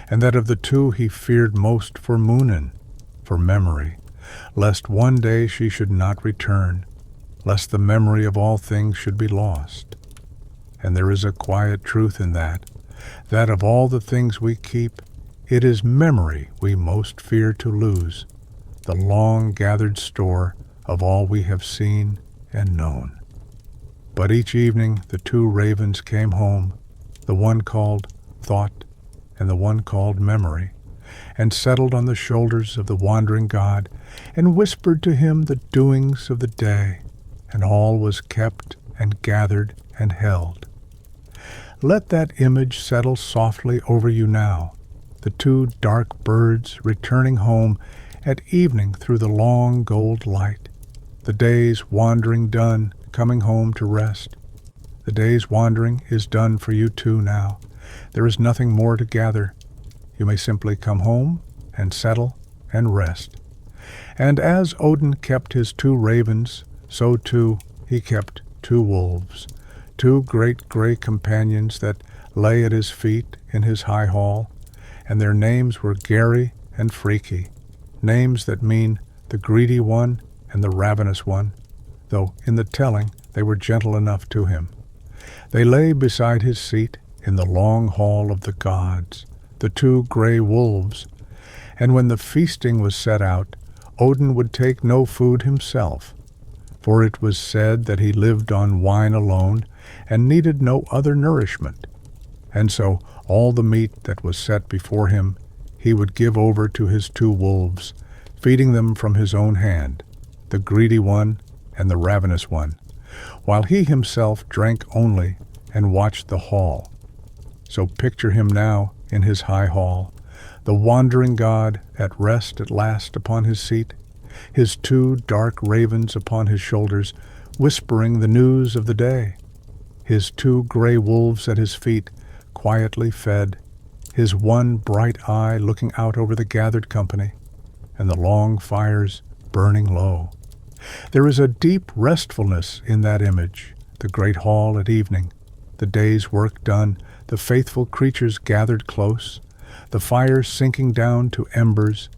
and that of the two he feared most for Munin, for Memory, lest one day she should not return, lest the memory of all things should be lost. And there is a quiet truth in that of all the things we keep, it is memory we most fear to lose, the long-gathered store of all we have seen and known. But each evening the two ravens came home, the one called Thought and the one called Memory, and settled on the shoulders of the wandering god, and whispered to him the doings of the day, and all was kept and gathered and held. Let that image settle softly over you now, the two dark birds returning home at evening through the long gold light, the day's wandering done coming home to rest. The day's wandering is done for you too now. There is nothing more to gather. You may simply come home and settle and rest. And as Odin kept his 2 ravens, so too he kept 2 wolves, 2 great gray companions that lay at his feet in his high hall, and their names were Gary and Freaky, names that mean the greedy one and the ravenous one, though in the telling they were gentle enough to him. They lay beside his seat in the long hall of the gods, the 2 gray wolves, and when the feasting was set out, Odin would take no food himself, for it was said that he lived on wine alone and needed no other nourishment. And so all the meat that was set before him he would give over to his 2 wolves, feeding them from his own hand, the greedy one and the ravenous one, while he himself drank only and watched the hall. So picture him now in his high hall, the wandering god at rest at last upon his seat, his 2 dark ravens upon his shoulders, whispering the news of the day, his 2 gray wolves at his feet, quietly fed, his 1 bright eye looking out over the gathered company, and the long fires burning low. There is a deep restfulness in that image, the great hall at evening, the day's work done, the faithful creatures gathered close, the fire sinking down to embers,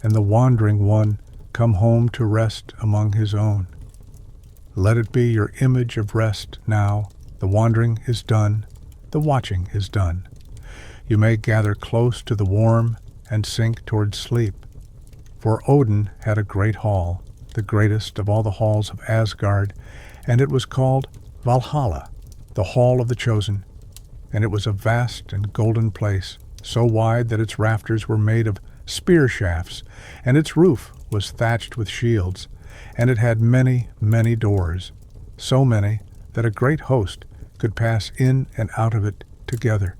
and the wandering one come home to rest among his own. Let it be your image of rest now. The wandering is done, the watching is done. You may gather close to the warm and sink toward sleep. For Odin had a great hall, the greatest of all the halls of Asgard, and it was called Valhalla, the Hall of the Chosen, and it was a vast and golden place, so wide that its rafters were made of spear shafts, and its roof was thatched with shields, and it had many, many doors, so many that a great host could pass in and out of it together.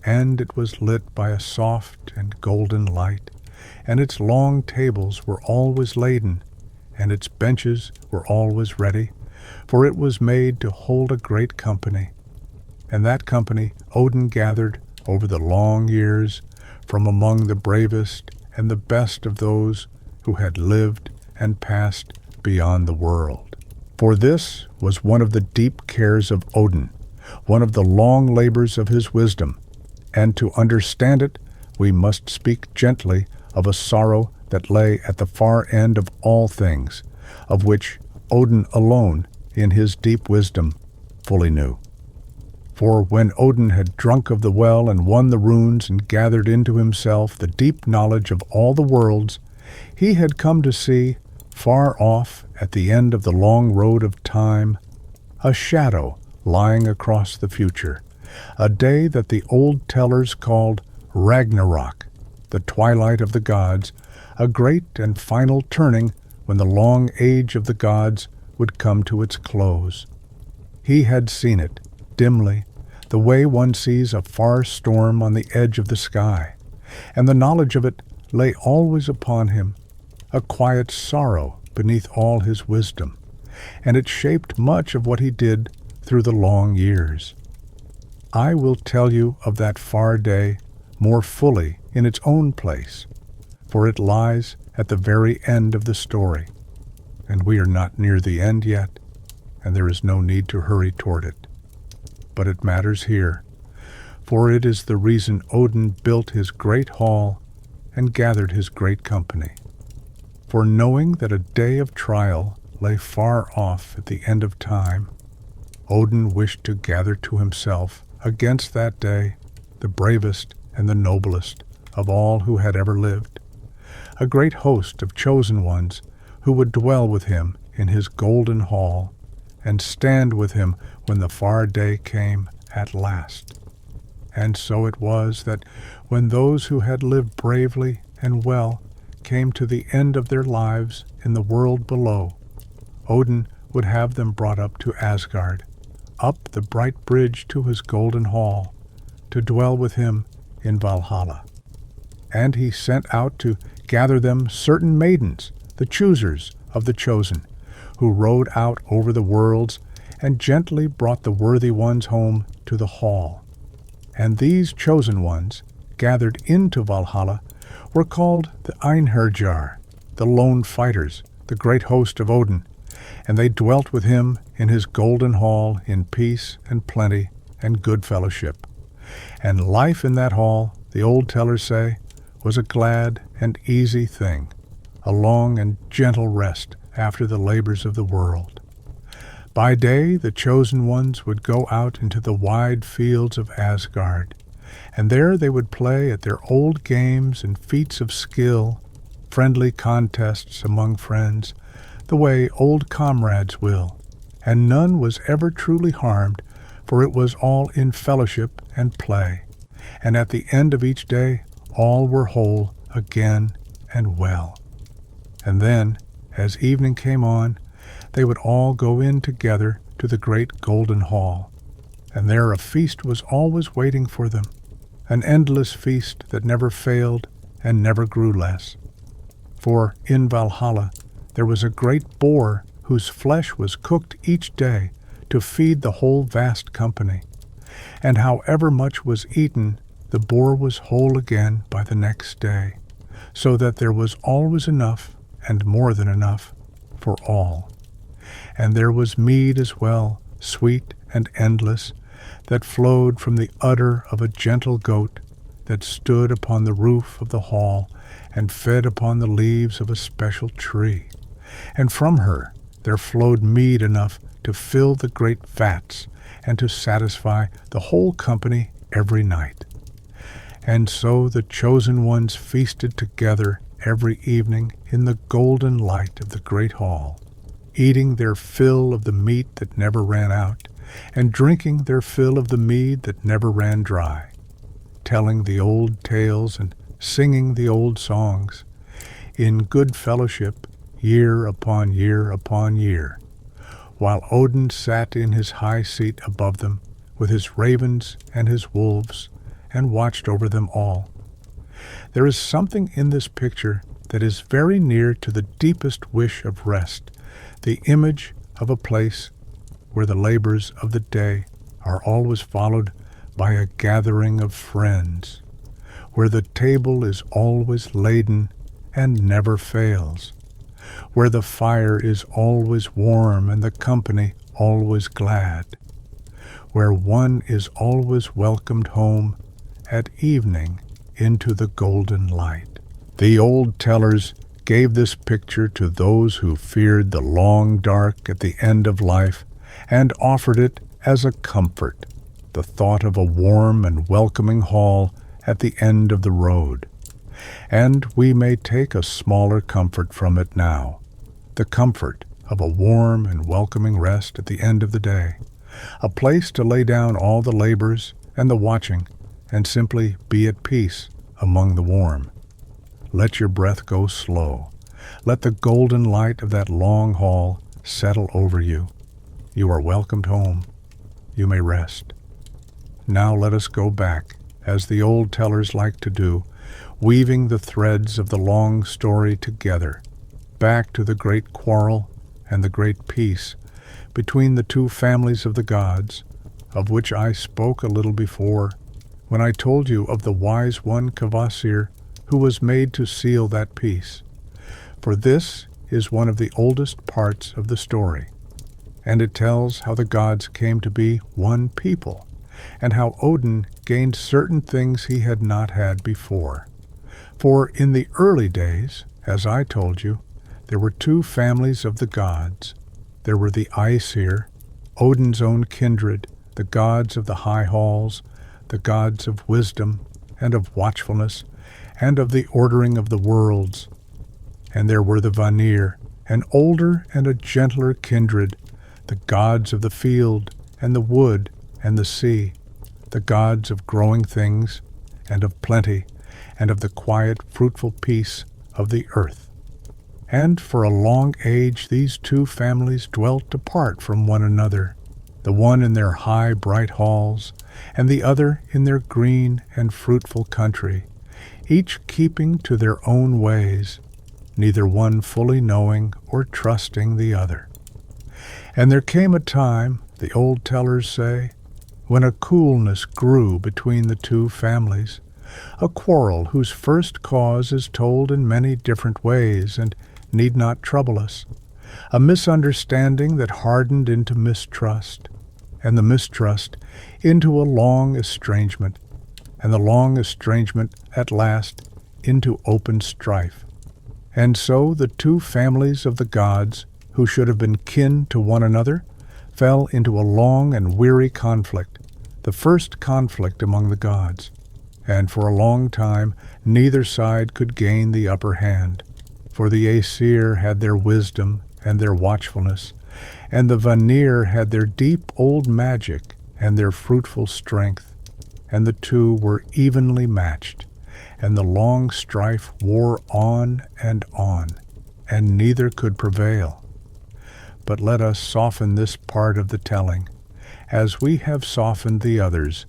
And it was lit by a soft and golden light, and its long tables were always laden, and its benches were always ready, for it was made to hold a great company. And that company Odin gathered over the long years from among the bravest and the best of those who had lived and passed beyond the world. For this was one of the deep cares of Odin, one of the long labors of his wisdom, and to understand it we must speak gently of a sorrow that lay at the far end of all things, of which Odin alone, in his deep wisdom, fully knew. For when Odin had drunk of the well and won the runes and gathered into himself the deep knowledge of all the worlds, he had come to see, far off at the end of the long road of time, a shadow lying across the future, a day that the old tellers called Ragnarök, the twilight of the gods, a great and final turning when the long age of the gods would come to its close. He had seen it, dimly, the way one sees a far storm on the edge of the sky, and the knowledge of it lay always upon him, a quiet sorrow beneath all his wisdom, and it shaped much of what he did through the long years. I will tell you of that far day more fully in its own place, for it lies at the very end of the story, and we are not near the end yet, and there is no need to hurry toward it. But it matters here, for it is the reason Odin built his great hall and gathered his great company. For knowing that a day of trial lay far off at the end of time, Odin wished to gather to himself against that day the bravest and the noblest of all who had ever lived, a great host of chosen ones who would dwell with him in his golden hall and stand with him when the far day came at last. And so it was that when those who had lived bravely and well came to the end of their lives in the world below, Odin would have them brought up to Asgard, up the bright bridge to his golden hall, to dwell with him in Valhalla. And he sent out to gather them certain maidens, the choosers of the chosen, who rode out over the worlds and gently brought the worthy ones home to the hall. And these chosen ones, gathered into Valhalla, were called the Einherjar, the lone fighters, the great host of Odin, and they dwelt with him in his golden hall in peace and plenty and good fellowship. And life in that hall, the old tellers say, was a glad and easy thing, a long and gentle rest after the labors of the world. By day the chosen ones would go out into the wide fields of Asgard, and there they would play at their old games and feats of skill, friendly contests among friends, the way old comrades will, and none was ever truly harmed, for it was all in fellowship and play, and at the end of each day all were whole again and well. And then, as evening came on, they would all go in together to the great golden hall, and there a feast was always waiting for them, an endless feast that never failed and never grew less. For in Valhalla there was a great boar whose flesh was cooked each day to feed the whole vast company, and however much was eaten, the boar was whole again by the next day, so that there was always enough and more than enough for all. And there was mead as well, sweet and endless, that flowed from the udder of a gentle goat that stood upon the roof of the hall and fed upon the leaves of a special tree. And from her there flowed mead enough to fill the great vats and to satisfy the whole company every night. And so the chosen ones feasted together every evening in the golden light of the great hall, eating their fill of the meat that never ran out, and drinking their fill of the mead that never ran dry, telling the old tales and singing the old songs, in good fellowship, year upon year upon year, while Odin sat in his high seat above them with his ravens and his wolves, and watched over them all. There is something in this picture that is very near to the deepest wish of rest, the image of a place where the labors of the day are always followed by a gathering of friends, where the table is always laden and never fails, where the fire is always warm and the company always glad, where one is always welcomed home at evening into the golden light. The old tellers gave this picture to those who feared the long dark at the end of life and offered it as a comfort, the thought of a warm and welcoming hall at the end of the road. And we may take a smaller comfort from it now, the comfort of a warm and welcoming rest at the end of the day, a place to lay down all the labors and the watching and simply be at peace among the warm. Let your breath go slow. Let the golden light of that long hall settle over you. You are welcomed home. You may rest. Now let us go back, as the old tellers like to do, weaving the threads of the long story together, back to the great quarrel and the great peace between the two families of the gods, of which I spoke a little before, when I told you of the wise one Kvasir, who was made to seal that peace. For this is one of the oldest parts of the story, and it tells how the gods came to be one people, and how Odin gained certain things he had not had before. For in the early days, as I told you, there were two families of the gods. There were the Aesir, Odin's own kindred, the gods of the high halls, the gods of wisdom and of watchfulness, and of the ordering of the worlds. And there were the Vanir, an older and a gentler kindred, the gods of the field and the wood and the sea, the gods of growing things and of plenty, and of the quiet, fruitful peace of the earth. And for a long age these two families dwelt apart from one another, the one in their high, bright halls, and the other in their green and fruitful country, each keeping to their own ways, neither one fully knowing or trusting the other. And there came a time, the old tellers say, when a coolness grew between the two families, a quarrel whose first cause is told in many different ways and need not trouble us, a misunderstanding that hardened into mistrust, and the mistrust into a long estrangement, and the long estrangement at last into open strife. And so the two families of the gods, who should have been kin to one another, fell into a long and weary conflict, the first conflict among the gods. And for a long time neither side could gain the upper hand, for the Aesir had their wisdom and their watchfulness, and the Vanir had their deep old magic and their fruitful strength, and the two were evenly matched, and the long strife wore on, and neither could prevail. But let us soften this part of the telling, as we have softened the others,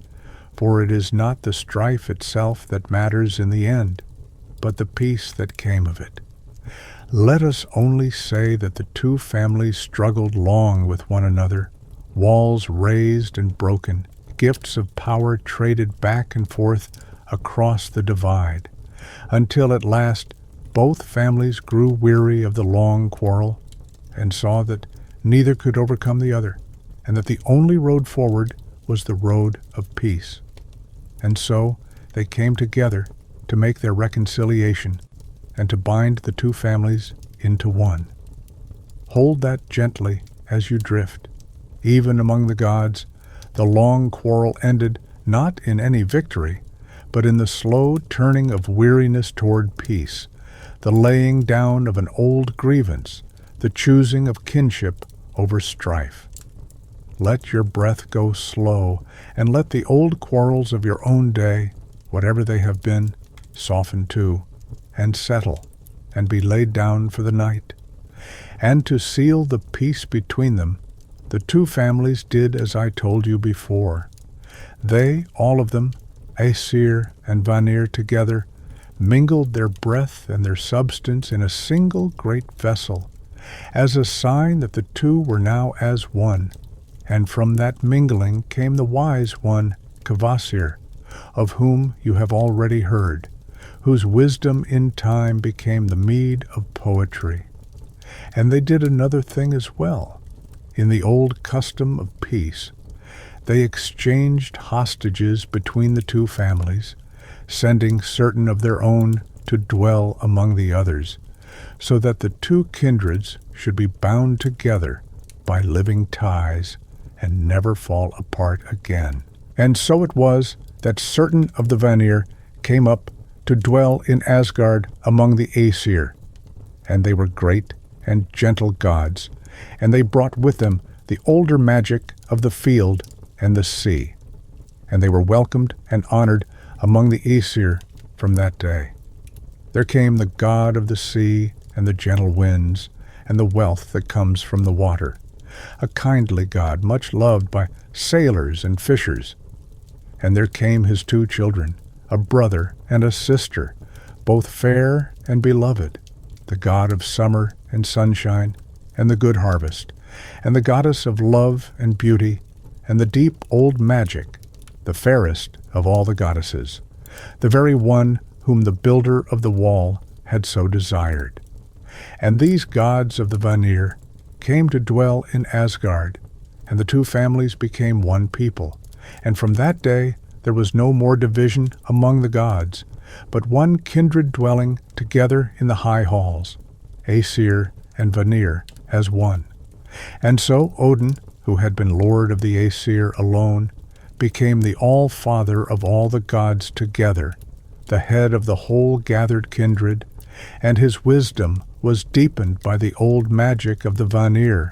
for it is not the strife itself that matters in the end, but the peace that came of it. Let us only say that the two families struggled long with one another, walls raised and broken, gifts of power traded back and forth across the divide, until at last both families grew weary of the long quarrel and saw that neither could overcome the other, and that the only road forward was the road of peace. And so they came together to make their reconciliation and to bind the two families into one. Hold that gently as you drift. Even among the gods, the long quarrel ended not in any victory, but in the slow turning of weariness toward peace, the laying down of an old grievance, the choosing of kinship over strife. Let your breath go slow, and let the old quarrels of your own day, whatever they have been, soften too, and settle, and be laid down for the night. And to seal the peace between them, the two families did as I told you before. They, all of them, Aesir and Vanir together, mingled their breath and their substance in a single great vessel, as a sign that the two were now as one. And from that mingling came the wise one, Kvasir, of whom you have already heard, whose wisdom in time became the mead of poetry. And they did another thing as well. In the old custom of peace, they exchanged hostages between the two families, sending certain of their own to dwell among the others, so that the two kindreds should be bound together by living ties and never fall apart again. And so it was that certain of the Vanir came up to dwell in Asgard among the Aesir, and they were great and gentle gods, and they brought with them the older magic of the field and the sea, and they were welcomed and honored among the Aesir from that day. There came the god of the sea and the gentle winds and the wealth that comes from the water, a kindly god much loved by sailors and fishers. And there came his two children, a brother and a sister, both fair and beloved, the god of summer and sunshine and the good harvest, and the goddess of love and beauty, and the deep old magic, the fairest of all the goddesses, the very one whom the builder of the wall had so desired. And these gods of the Vanir came to dwell in Asgard, and the two families became one people, and from that day there was no more division among the gods, but one kindred dwelling together in the high halls, Aesir and Vanir as one. And so Odin, who had been lord of the Aesir alone, became the Allfather of all the gods together, the head of the whole gathered kindred, and his wisdom was deepened by the old magic of the Vanir,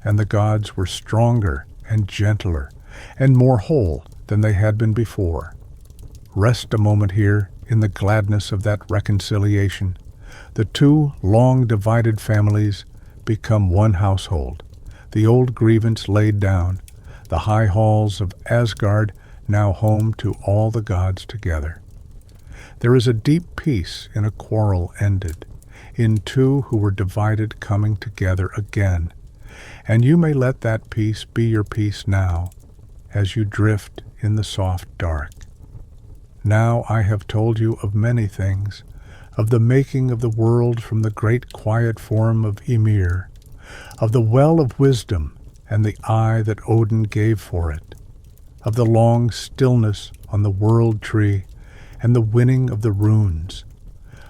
and the gods were stronger and gentler and more whole than they had been before. Rest a moment here in the gladness of that reconciliation. The two long-divided families become one household, the old grievance laid down, the high halls of Asgard now home to all the gods together. There is a deep peace in a quarrel ended, in two who were divided coming together again, and you may let that peace be your peace now, as you drift in the soft dark. Now I have told you of many things, of the making of the world from the great quiet form of Ymir, of the well of wisdom and the eye that Odin gave for it, of the long stillness on the world tree and the winning of the runes,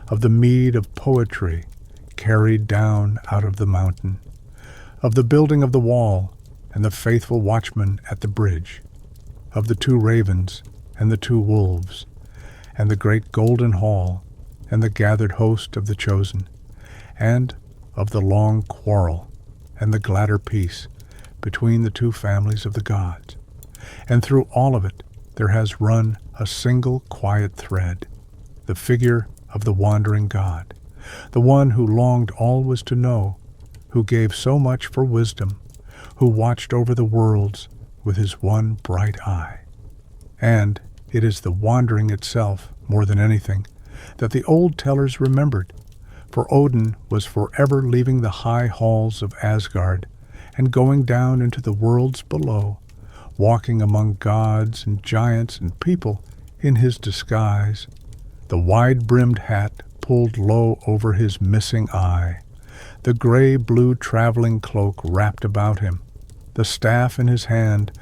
of the mead of poetry carried down out of the mountain, of the building of the wall and the faithful watchman at the bridge, of the 2 ravens and the 2 wolves, and the great golden hall and the gathered host of the chosen, and of the long quarrel and the gladder peace between the 2 families of the gods. And through all of it there has run a single quiet thread, the figure of the wandering god, the one who longed always to know, who gave so much for wisdom, who watched over the worlds with his one bright eye. And it is the wandering itself, more than anything, that the old tellers remembered, for Odin was forever leaving the high halls of Asgard and going down into the worlds below, walking among gods and giants and people in his disguise, the wide-brimmed hat pulled low over his missing eye, the gray-blue traveling cloak wrapped about him, the staff in his hand,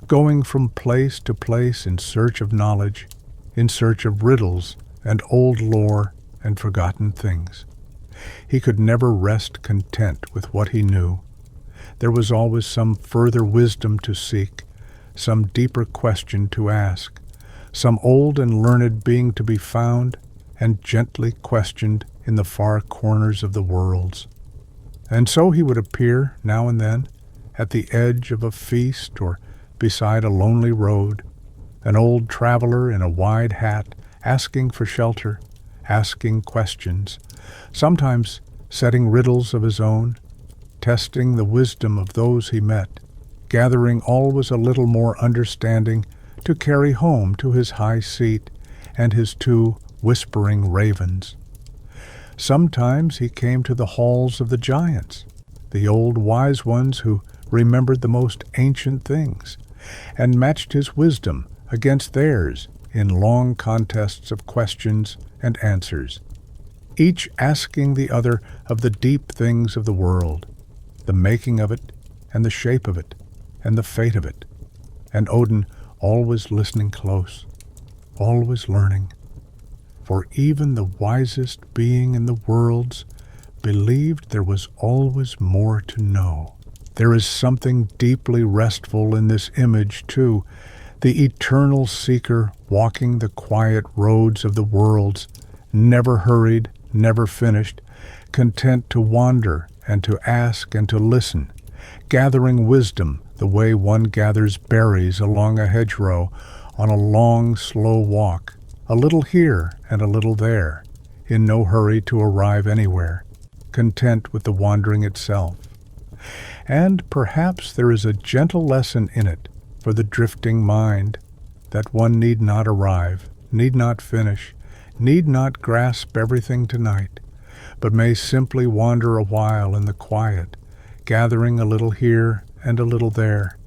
going from place to place in search of knowledge, in search of riddles and old lore and forgotten things. He could never rest content with what he knew. There was always some further wisdom to seek, some deeper question to ask, some old and learned being to be found and gently questioned in the far corners of the worlds. And so he would appear now and then at the edge of a feast or beside a lonely road, an old traveler in a wide hat, asking for shelter, asking questions, sometimes setting riddles of his own, testing the wisdom of those he met, gathering always a little more understanding to carry home to his high seat and his 2 whispering ravens. Sometimes he came to the halls of the giants, the old wise ones who remembered the most ancient things, and matched his wisdom against theirs in long contests of questions and answers, each asking the other of the deep things of the world, the making of it and the shape of it and the fate of it, and Odin always listening close, always learning. For even the wisest being in the worlds believed there was always more to know. There is something deeply restful in this image, too, the eternal seeker walking the quiet roads of the worlds, never hurried, never finished, content to wander and to ask and to listen, gathering wisdom the way one gathers berries along a hedgerow on a long, slow walk, a little here and a little there, in no hurry to arrive anywhere, content with the wandering itself. And perhaps there is a gentle lesson in it for the drifting mind, that one need not arrive, need not finish, need not grasp everything tonight, but may simply wander a while in the quiet, gathering a little here and a little there,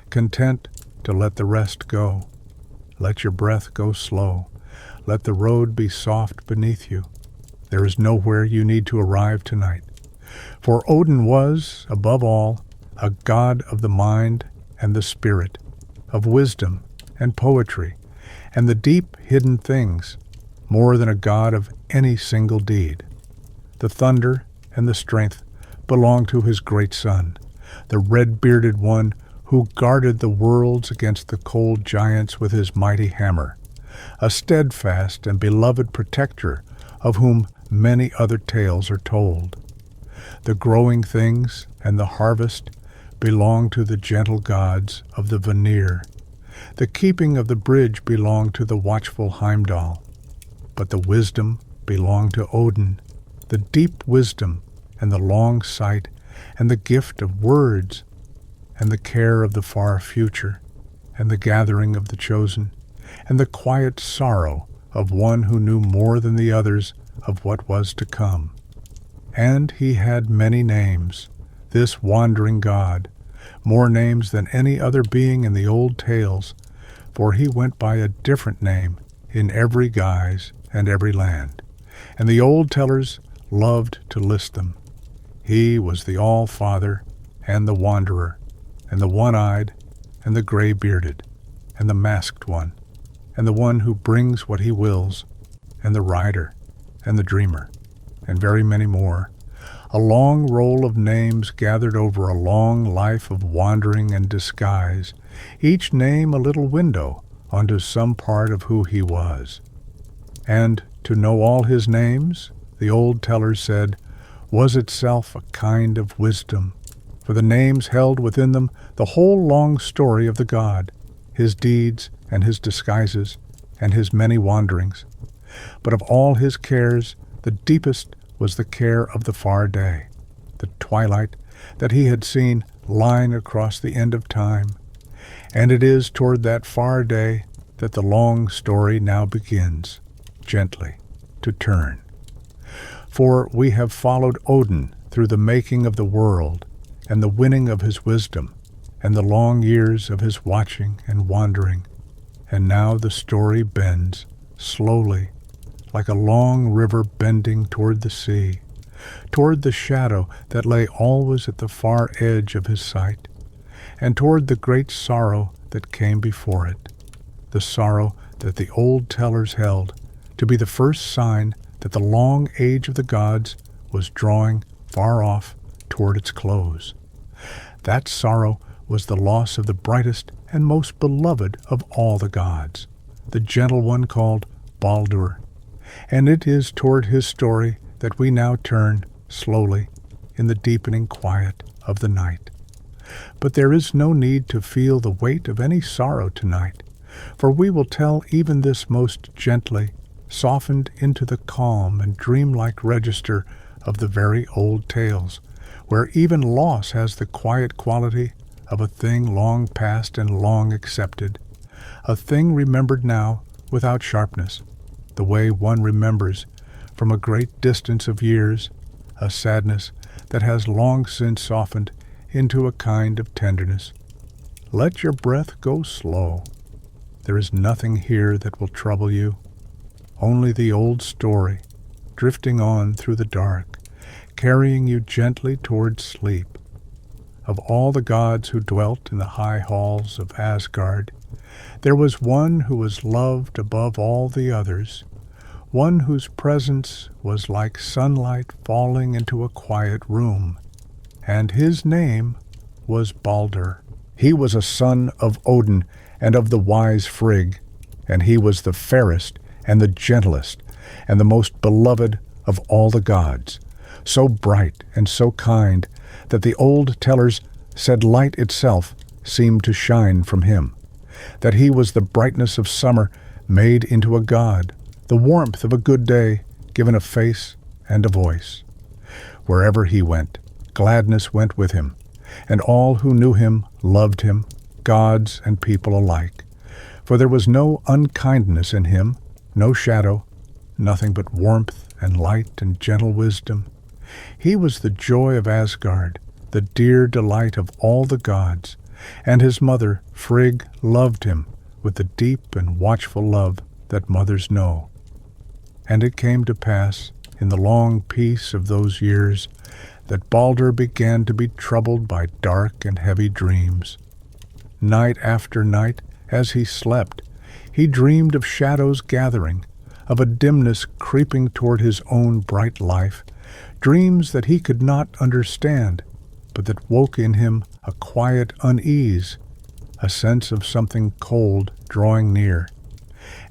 content to let the rest go. Let your breath go slow. Let the road be soft beneath you. There is nowhere you need to arrive tonight. For Odin was, above all, a god of the mind and the spirit, of wisdom and poetry, and the deep hidden things, more than a god of any single deed. The thunder and the strength belong to his great son, the red-bearded one who guarded the worlds against the cold giants with his mighty hammer, a steadfast and beloved protector of whom many other tales are told. The growing things and the harvest belong to the gentle gods of the Vanir. The keeping of the bridge belonged to the watchful Heimdall. But the wisdom belonged to Odin, the deep wisdom and the long sight and the gift of words and the care of the far future and the gathering of the chosen and the quiet sorrow of one who knew more than the others of what was to come. And he had many names, this wandering god, more names than any other being in the old tales, for he went by a different name in every guise and every land, and the old tellers loved to list them. He was the Allfather, and the Wanderer, and the One-Eyed, and the Gray-Bearded, and the Masked One, and the one who brings what he wills, and the Rider, and the Dreamer, and very many more, a long roll of names gathered over a long life of wandering and disguise, each name a little window onto some part of who he was. And to know all his names, the old tellers said, was itself a kind of wisdom, for the names held within them the whole long story of the god, his deeds and his disguises, and his many wanderings. But of all his cares, the deepest was the care of the far day, the twilight that he had seen lying across the end of time. And it is toward that far day that the long story now begins, gently, to turn. For we have followed Odin through the making of the world, and the winning of his wisdom, and the long years of his watching and wandering. And now the story bends, slowly, like a long river bending toward the sea, toward the shadow that lay always at the far edge of his sight, and toward the great sorrow that came before it, the sorrow that the old tellers held to be the first sign that the long age of the gods was drawing far off toward its close. That sorrow was the loss of the brightest and most beloved of all the gods, the gentle one called Baldur, and it is toward his story that we now turn slowly in the deepening quiet of the night. But there is no need to feel the weight of any sorrow tonight, for we will tell even this most gently, softened into the calm and dreamlike register of the very old tales, where even loss has the quiet quality of a thing long past and long accepted, a thing remembered now without sharpness, the way one remembers from a great distance of years a sadness that has long since softened into a kind of tenderness. Let your breath go slow. There is nothing here that will trouble you, only the old story, drifting on through the dark, carrying you gently toward sleep. Of all the gods who dwelt in the high halls of Asgard, there was one who was loved above all the others, one whose presence was like sunlight falling into a quiet room, and his name was Baldur. He was a son of Odin and of the wise Frigg, and he was the fairest and the gentlest and the most beloved of all the gods, so bright and so kind that the old tellers said light itself seemed to shine from him, that he was the brightness of summer made into a god, the warmth of a good day given a face and a voice. Wherever he went, gladness went with him, and all who knew him loved him, gods and people alike, for there was no unkindness in him, no shadow, nothing but warmth and light and gentle wisdom. He was the joy of Asgard, the dear delight of all the gods, and his mother, Frigg, loved him with the deep and watchful love that mothers know. And it came to pass, in the long peace of those years, that Baldur began to be troubled by dark and heavy dreams. Night after night, as he slept, he dreamed of shadows gathering, of a dimness creeping toward his own bright life, dreams that he could not understand, but that woke in him a quiet unease, a sense of something cold drawing near.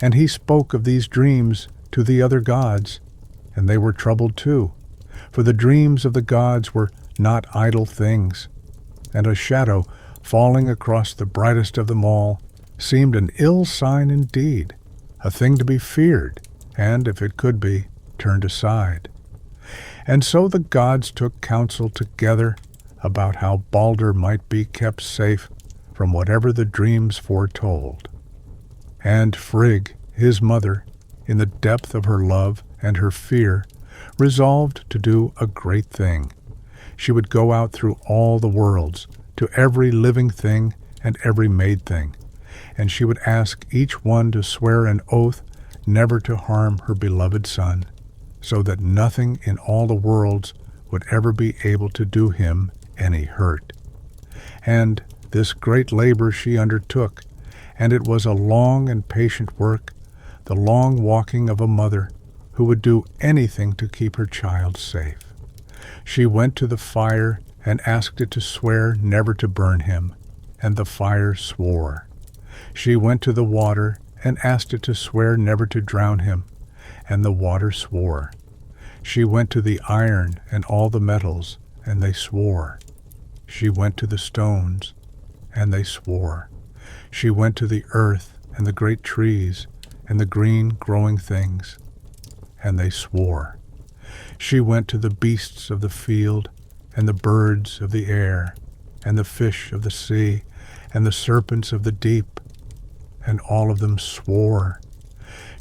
And he spoke of these dreams to the other gods, and they were troubled too, for the dreams of the gods were not idle things, and a shadow falling across the brightest of them all seemed an ill sign indeed, a thing to be feared, and, if it could be, turned aside. And so the gods took counsel together about how Baldur might be kept safe from whatever the dreams foretold. And Frigg, his mother, in the depth of her love and her fear, resolved to do a great thing. She would go out through all the worlds, to every living thing and every made thing, and she would ask each one to swear an oath never to harm her beloved son, so that nothing in all the worlds would ever be able to do him any hurt. And this great labor she undertook, and it was a long and patient work, the long walking of a mother who would do anything to keep her child safe. She went to the fire and asked it to swear never to burn him, and the fire swore. She went to the water and asked it to swear never to drown him, and the water swore. She went to the iron and all the metals, and they swore. She went to the stones, and they swore. She went to the earth and the great trees and the green growing things, and they swore. She went to the beasts of the field and the birds of the air and the fish of the sea and the serpents of the deep, and all of them swore.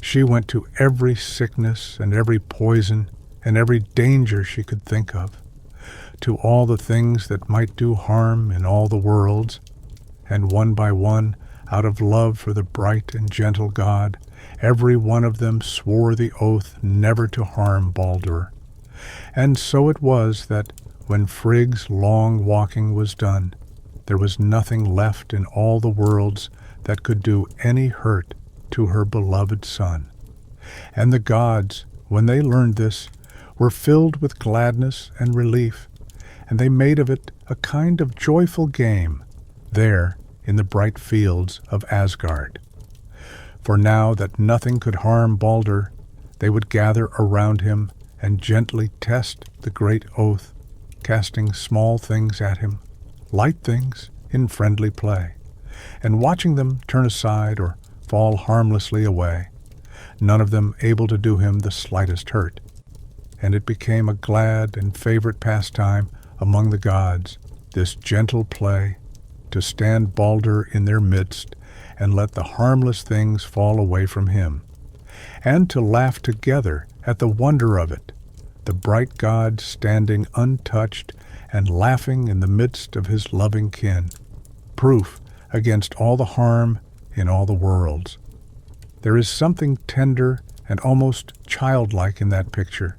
She went to every sickness and every poison and every danger she could think of, to all the things that might do harm in all the worlds, and one by one, out of love for the bright and gentle God, every one of them swore the oath never to harm Baldur. And so it was that when Frigg's long walking was done, there was nothing left in all the worlds that could do any hurt to her beloved son. And the gods, when they learned this, were filled with gladness and relief, and they made of it a kind of joyful game there in the bright fields of Asgard. For now that nothing could harm Baldur, they would gather around him and gently test the great oath, casting small things at him, light things in friendly play, and watching them turn aside or fall harmlessly away, none of them able to do him the slightest hurt. And it became a glad and favorite pastime among the gods, this gentle play, to stand Baldur in their midst and let the harmless things fall away from him, and to laugh together at the wonder of it, the bright god standing untouched and laughing in the midst of his loving kin, proof against all the harm in all the worlds. There is something tender and almost childlike in that picture,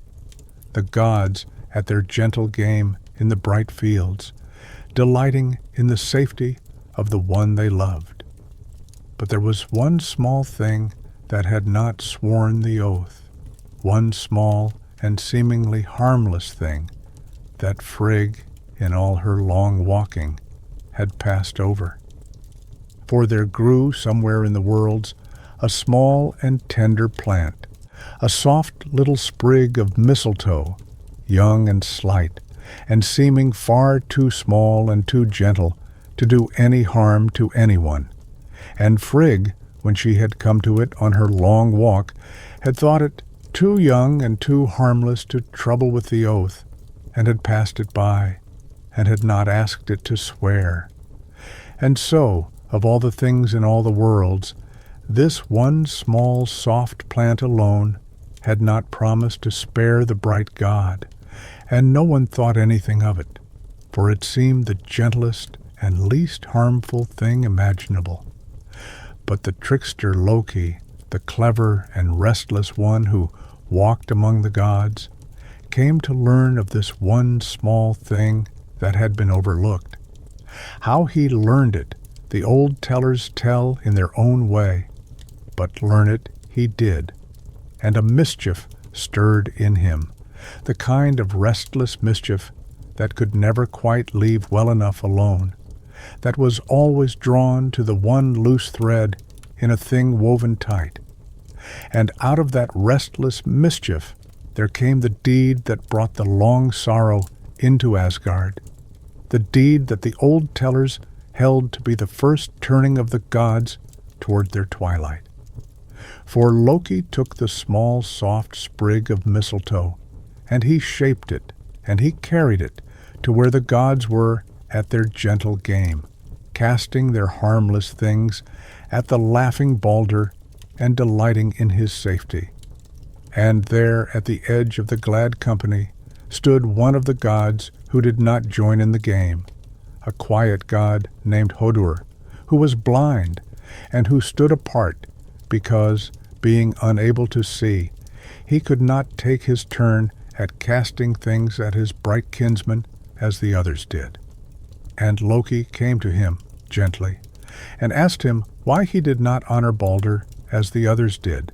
the gods at their gentle game in the bright fields, delighting in the safety of the one they loved. But there was one small thing that had not sworn the oath, one small and seemingly harmless thing that Frigg, in all her long walking, had passed over. For there grew somewhere in the worlds a small and tender plant, a soft little sprig of mistletoe, young and slight, and seeming far too small and too gentle to do any harm to anyone. And Frigg, when she had come to it on her long walk, had thought it too young and too harmless to trouble with the oath, and had passed it by, and had not asked it to swear. And so, of all the things in all the worlds, this one small soft plant alone had not promised to spare the bright god, and no one thought anything of it, for it seemed the gentlest and least harmful thing imaginable. But the trickster Loki, the clever and restless one who walked among the gods, came to learn of this one small thing that had been overlooked. How he learned it, the old tellers tell in their own way, but learn it he did, and a mischief stirred in him, the kind of restless mischief that could never quite leave well enough alone, that was always drawn to the one loose thread in a thing woven tight. And out of that restless mischief there came the deed that brought the long sorrow into Asgard, the deed that the old tellers held to be the first turning of the gods toward their twilight. For Loki took the small soft sprig of mistletoe, and he shaped it, and he carried it to where the gods were at their gentle game, casting their harmless things at the laughing Baldur and delighting in his safety. And there at the edge of the glad company stood one of the gods who did not join in the game, a quiet god named Hodur, who was blind and who stood apart because, being unable to see, he could not take his turn at casting things at his bright kinsman as the others did. And Loki came to him gently and asked him why he did not honor Balder as the others did,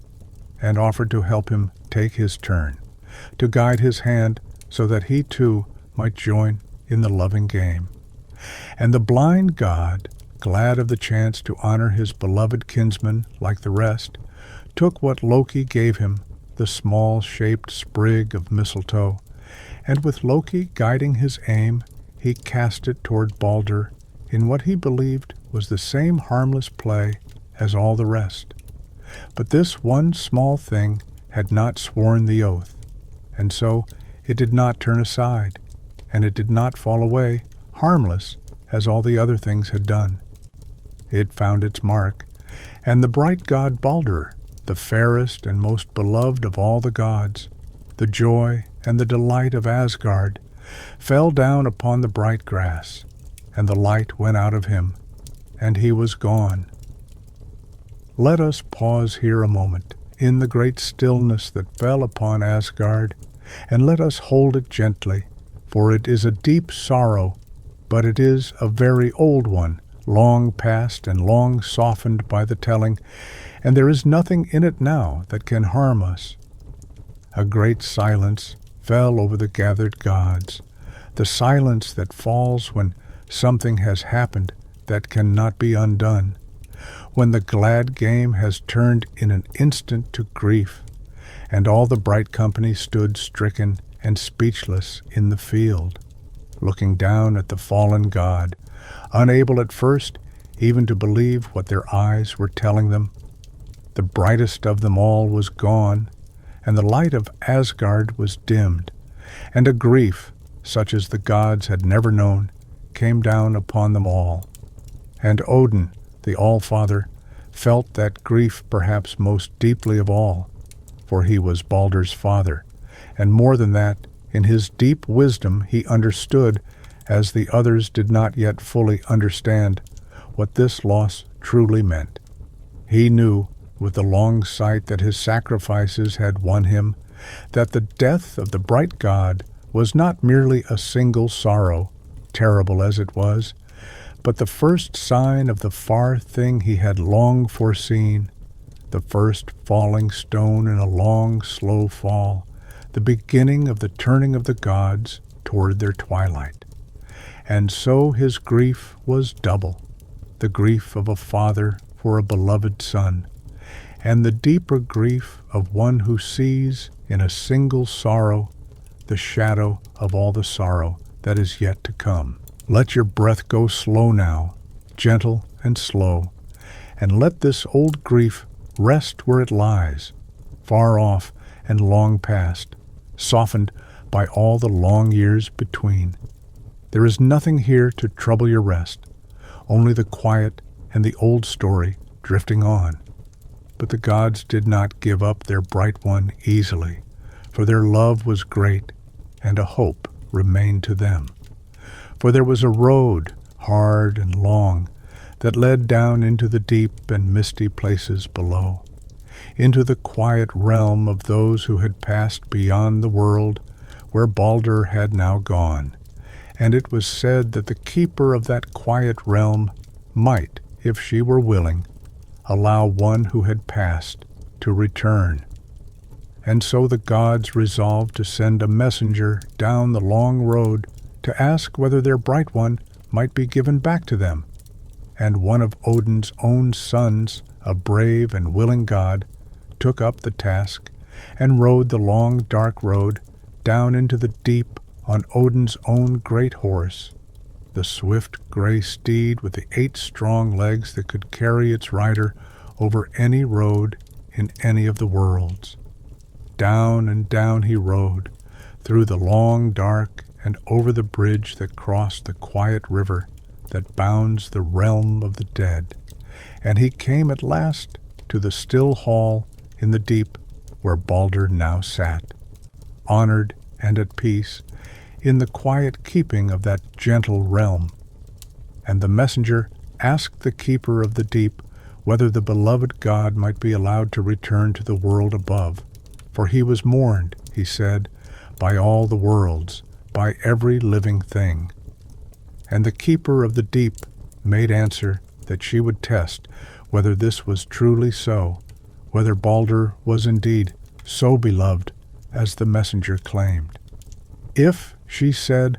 and offered to help him take his turn, to guide his hand so that he too might join in the loving game. And the blind god, glad of the chance to honor his beloved kinsman like the rest, took what Loki gave him, the small-shaped sprig of mistletoe, and with Loki guiding his aim, he cast it toward Balder in what he believed was the same harmless play as all the rest. But this one small thing had not sworn the oath, and so it did not turn aside, and it did not fall away, harmless as all the other things had done. It found its mark, and the bright god Balder, the fairest and most beloved of all the gods, the joy and the delight of Asgard, fell down upon the bright grass, and the light went out of him, and he was gone. Let us pause here a moment in the great stillness that fell upon Asgard, and let us hold it gently, for it is a deep sorrow, but it is a very old one, long past and long softened by the telling, and there is nothing in it now that can harm us. A great silence fell over the gathered gods, the silence that falls when something has happened that cannot be undone, when the glad game has turned in an instant to grief, and all the bright company stood stricken and speechless in the field, looking down at the fallen god, unable at first even to believe what their eyes were telling them. The brightest of them all was gone, and the light of Asgard was dimmed, and a grief, such as the gods had never known, came down upon them all. And Odin, the Allfather, felt that grief perhaps most deeply of all, for he was Balder's father, and more than that, in his deep wisdom he understood, as the others did not yet fully understand, what this loss truly meant. He knew, with the long sight that his sacrifices had won him, that the death of the bright god was not merely a single sorrow, terrible as it was, but the first sign of the far thing he had long foreseen, the first falling stone in a long, slow fall, the beginning of the turning of the gods toward their twilight. And so his grief was double, the grief of a father for a beloved son, and the deeper grief of one who sees in a single sorrow the shadow of all the sorrow that is yet to come. Let your breath go slow now, gentle and slow, and let this old grief rest where it lies, far off and long past, softened by all the long years between. There is nothing here to trouble your rest, only the quiet and the old story drifting on. But the gods did not give up their bright one easily, for their love was great, and a hope remained to them. For there was a road, hard and long, that led down into the deep and misty places below, into the quiet realm of those who had passed beyond the world where Balder had now gone, and it was said that the keeper of that quiet realm might, if she were willing, allow one who had passed to return. And so the gods resolved to send a messenger down the long road to ask whether their bright one might be given back to them. And one of Odin's own sons, a brave and willing god, took up the task and rode the long dark road down into the deep on Odin's own great horse, the swift gray steed with the 8 strong legs that could carry its rider over any road in any of the worlds. Down and down he rode, through the long dark and over the bridge that crossed the quiet river that bounds the realm of the dead, and he came at last to the still hall in the deep where Balder now sat, honored and at peace, in the quiet keeping of that gentle realm. And the messenger asked the keeper of the deep whether the beloved god might be allowed to return to the world above, for he was mourned, he said, by all the worlds, by every living thing. And the keeper of the deep made answer that she would test whether this was truly so, whether Balder was indeed so beloved as the messenger claimed. If, she said,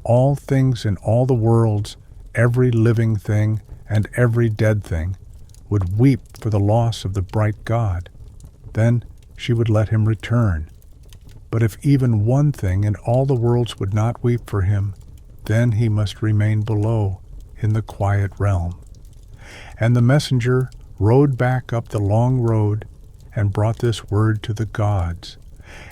all things in all the worlds, every living thing and every dead thing, would weep for the loss of the bright god, then she would let him return. But if even one thing in all the worlds would not weep for him, then he must remain below in the quiet realm. And the messenger rode back up the long road and brought this word to the gods.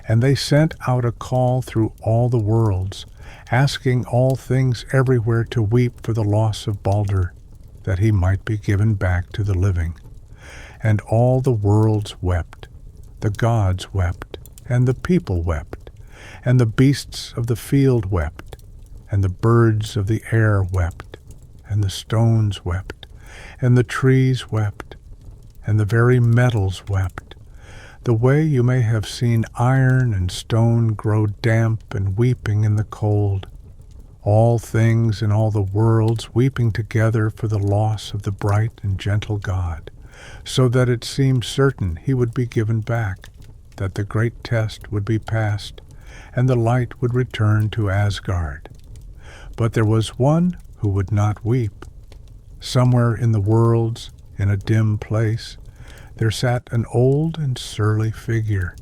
And they sent out a call through all the worlds, asking all things everywhere to weep for the loss of Balder, that he might be given back to the living. And all the worlds wept, the gods wept, and the people wept, and the beasts of the field wept, and the birds of the air wept, and the stones wept, and the trees wept, and the very metals wept, the way you may have seen iron and stone grow damp and weeping in the cold, all things in all the worlds weeping together for the loss of the bright and gentle god, so that it seemed certain he would be given back, that the great test would be passed, and the light would return to Asgard. But there was one who would not weep. Somewhere in the worlds, in a dim place, there sat an old and surly figure,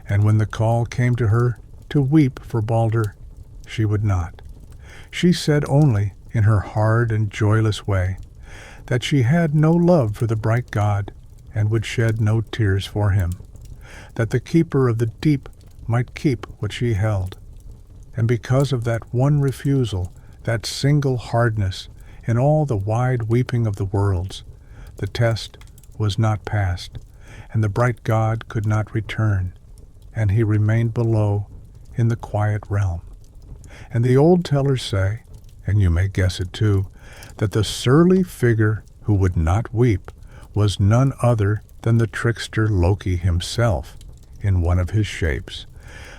and when the call came to her to weep for Balder, she would not. She said only, in her hard and joyless way, that she had no love for the bright god, and would shed no tears for him, that the keeper of the deep might keep what she held. And because of that one refusal, that single hardness, in all the wide weeping of the worlds, the test was not passed, and the bright god could not return, and he remained below in the quiet realm. And the old tellers say, and you may guess it too, that the surly figure who would not weep was none other than the trickster Loki himself, in one of his shapes,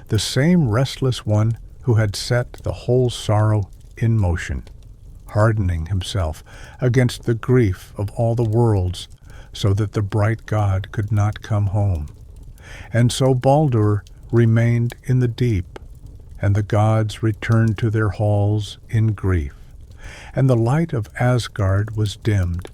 the same restless one who had set the whole sorrow in motion, hardening himself against the grief of all the worlds, so that the bright god could not come home. And so Baldur remained in the deep, and the gods returned to their halls in grief, and the light of Asgard was dimmed,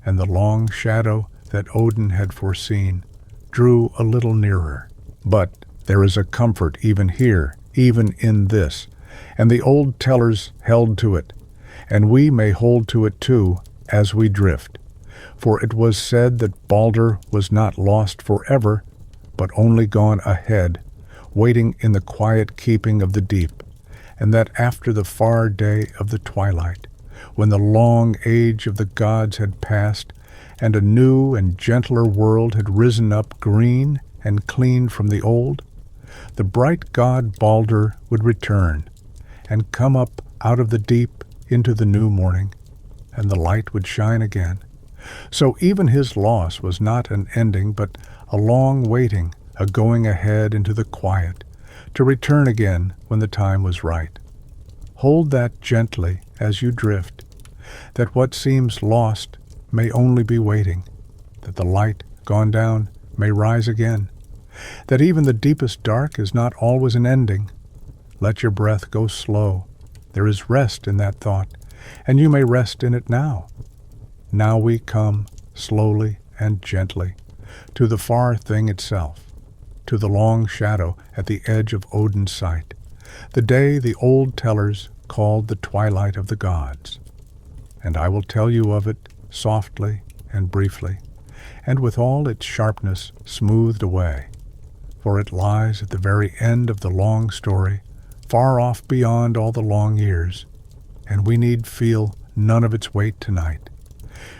and the long shadow that Odin had foreseen drew a little nearer. But there is a comfort even here, even in this, and the old tellers held to it, and we may hold to it too as we drift. For it was said that Balder was not lost forever, but only gone ahead, waiting in the quiet keeping of the deep, and that after the far day of the twilight, when the long age of the gods had passed, and a new and gentler world had risen up green and clean from the old, the bright god Balder would return, and come up out of the deep into the new morning, and the light would shine again. So even his loss was not an ending, but a long waiting, a going ahead into the quiet, to return again when the time was right. Hold that gently as you drift, that what seems lost may only be waiting, that the light gone down may rise again, that even the deepest dark is not always an ending. Let your breath go slow. There is rest in that thought, and you may rest in it now. Now we come, slowly and gently, to the far thing itself, to the long shadow at the edge of Odin's sight, the day the old tellers called the twilight of the gods. And I will tell you of it softly and briefly, and with all its sharpness smoothed away, for it lies at the very end of the long story, far off beyond all the long years, and we need feel none of its weight tonight.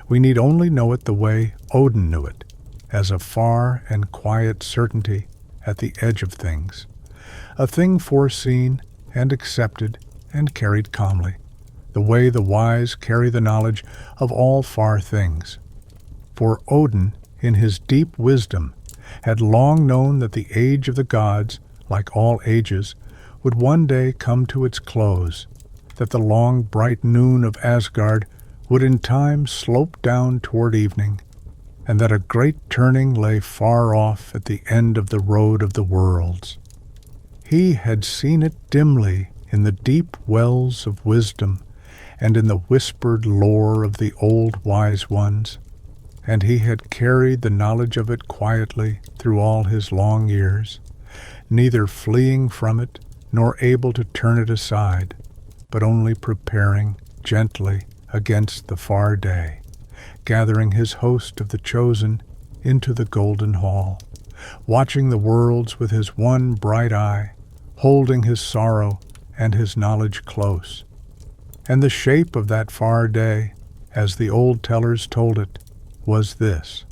We need only know it the way Odin knew it, as a far and quiet certainty at the edge of things, a thing foreseen and accepted and carried calmly, the way the wise carry the knowledge of all far things. For Odin, in his deep wisdom, had long known that the age of the gods, like all ages, would one day come to its close, that the long bright noon of Asgard would in time slope down toward evening, and that a great turning lay far off at the end of the road of the worlds. He had seen it dimly in the deep wells of wisdom and in the whispered lore of the old wise ones, and he had carried the knowledge of it quietly through all his long years, neither fleeing from it nor able to turn it aside, but only preparing gently against the far day, gathering his host of the chosen into the golden hall, watching the worlds with his one bright eye, holding his sorrow and his knowledge close. And the shape of that far day, as the old tellers told it, was this,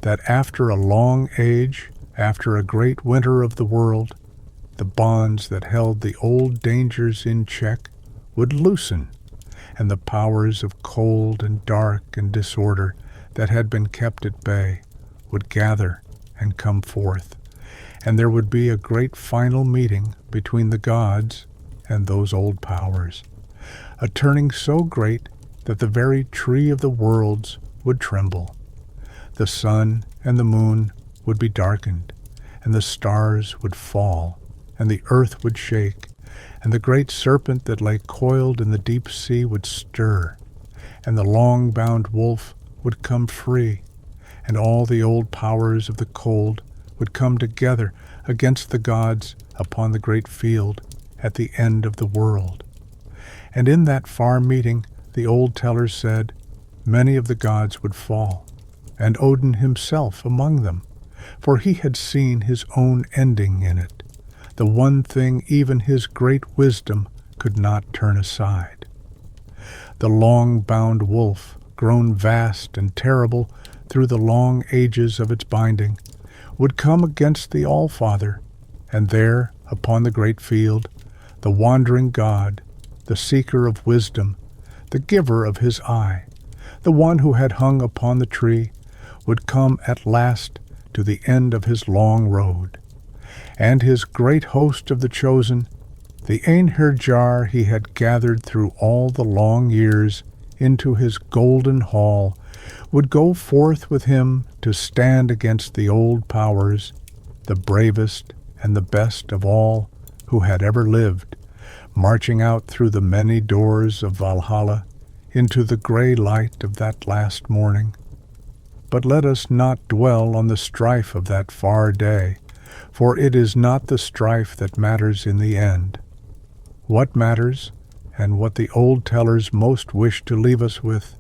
that after a long age, after a great winter of the world, the bonds that held the old dangers in check would loosen, and the powers of cold and dark and disorder that had been kept at bay would gather and come forth, and there would be a great final meeting between the gods and those old powers, a turning so great that the very tree of the worlds would tremble. The sun and the moon would be darkened, and the stars would fall, and the earth would shake, and the great serpent that lay coiled in the deep sea would stir, and the long-bound wolf would come free, and all the old powers of the cold would come together against the gods upon the great field at the end of the world. And in that far meeting, the old tellers said, many of the gods would fall, and Odin himself among them, for he had seen his own ending in it, the one thing even his great wisdom could not turn aside. The long-bound wolf, grown vast and terrible through the long ages of its binding, would come against the Allfather, and there, upon the great field, the wandering god, the seeker of wisdom, the giver of his eye, the one who had hung upon the tree, would come at last to the end of his long road. And his great host of the chosen, the Einherjar he had gathered through all the long years into his golden hall, would go forth with him to stand against the old powers, the bravest and the best of all who had ever lived, marching out through the many doors of Valhalla into the gray light of that last morning. But let us not dwell on the strife of that far day, for it is not the strife that matters in the end. What matters, and what the old tellers most wish to leave us with,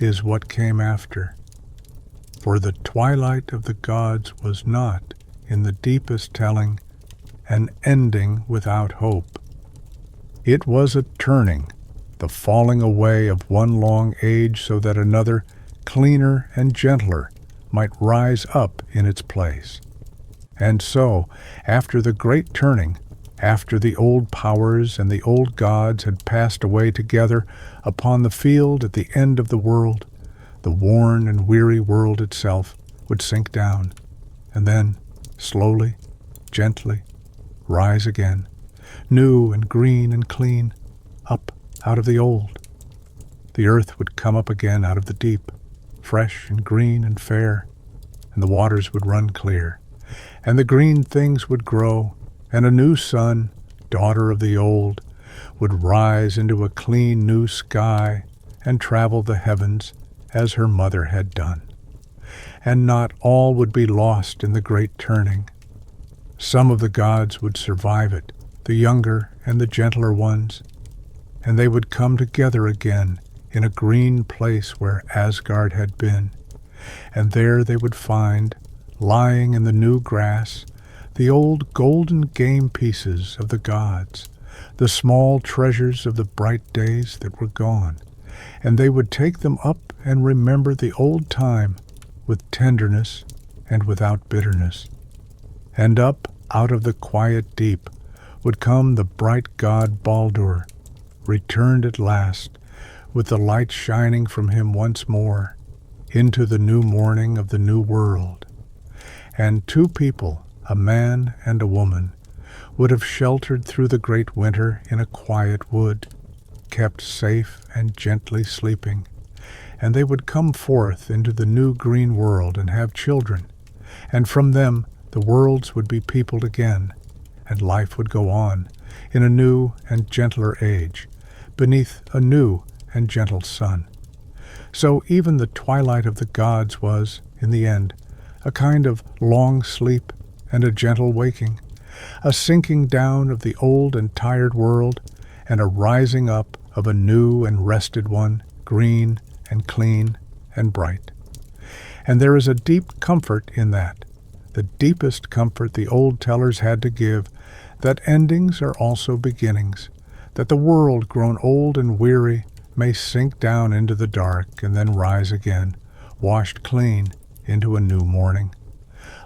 is what came after. For the twilight of the gods was not, in the deepest telling, an ending without hope. It was a turning, the falling away of one long age so that another, cleaner and gentler, might rise up in its place. And so, after the great turning, after the old powers and the old gods had passed away together upon the field at the end of the world, the worn and weary world itself would sink down, and then, slowly, gently, rise again, new and green and clean, up out of the old. The earth would come up again out of the deep, fresh and green and fair, and the waters would run clear, and the green things would grow, and a new sun, daughter of the old, would rise into a clean new sky and travel the heavens as her mother had done. And not all would be lost in the great turning. Some of the gods would survive it, the younger and the gentler ones, and they would come together again in a green place where Asgard had been, and there they would find, lying in the new grass, the old golden game pieces of the gods, the small treasures of the bright days that were gone, and they would take them up and remember the old time with tenderness and without bitterness. And up out of the quiet deep, would come the bright god Baldur, returned at last, with the light shining from him once more, into the new morning of the new world. And two people, a man and a woman, would have sheltered through the great winter in a quiet wood, kept safe and gently sleeping, and they would come forth into the new green world and have children, and from them the worlds would be peopled again, and life would go on in a new and gentler age, beneath a new and gentle sun. So even the twilight of the gods was, in the end, a kind of long sleep and a gentle waking, a sinking down of the old and tired world, and a rising up of a new and rested one, green and clean and bright. And there is a deep comfort in that, the deepest comfort the old tellers had to give, that endings are also beginnings, that the world grown old and weary may sink down into the dark and then rise again, washed clean into a new morning.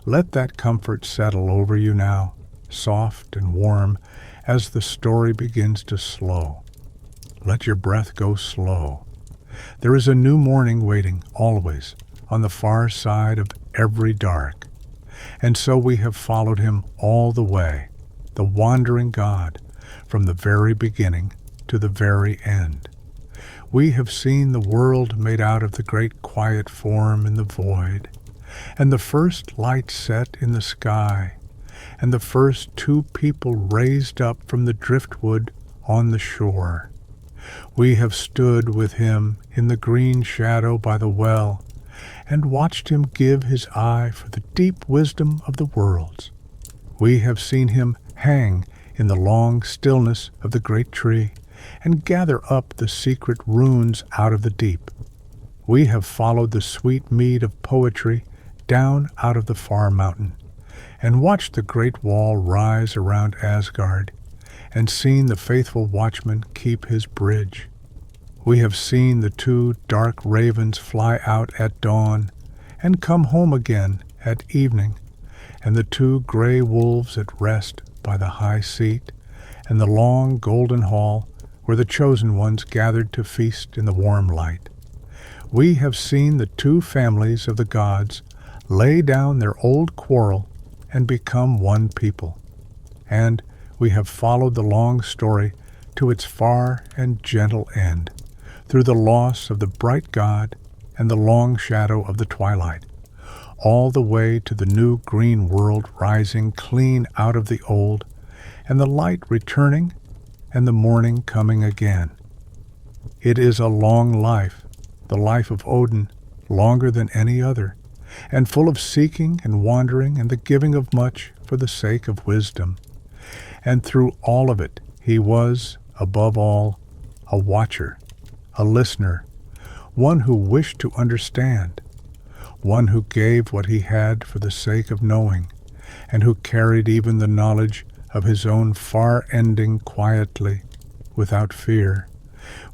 Let that comfort settle over you now, soft and warm, as the story begins to slow. Let your breath go slow. There is a new morning waiting, always, on the far side of every dark. And so we have followed him all the way, the wandering God, from the very beginning to the very end. We have seen the world made out of the great quiet form in the void, and the first light set in the sky, and the first two people raised up from the driftwood on the shore. We have stood with him in the green shadow by the well, and watched him give his eye for the deep wisdom of the worlds. We have seen him hang in the long stillness of the great tree, and gather up the secret runes out of the deep. We have followed the sweet mead of poetry down out of the far mountain, and watched the great wall rise around Asgard, and seen the faithful watchman keep his bridge. We have seen the two dark ravens fly out at dawn, and come home again at evening, and the two gray wolves at rest by the high seat, and the long golden hall where the chosen ones gathered to feast in the warm light. We have seen the two families of the gods lay down their old quarrel and become one people. And we have followed the long story to its far and gentle end, through the loss of the bright God and the long shadow of the twilight, all the way to the new green world rising clean out of the old, and the light returning and the morning coming again. It is a long life, the life of Odin, longer than any other, and full of seeking and wandering and the giving of much for the sake of wisdom. And through all of it, he was, above all, a watcher, a listener, one who wished to understand, one who gave what he had for the sake of knowing, and who carried even the knowledge of his own far ending quietly, without fear,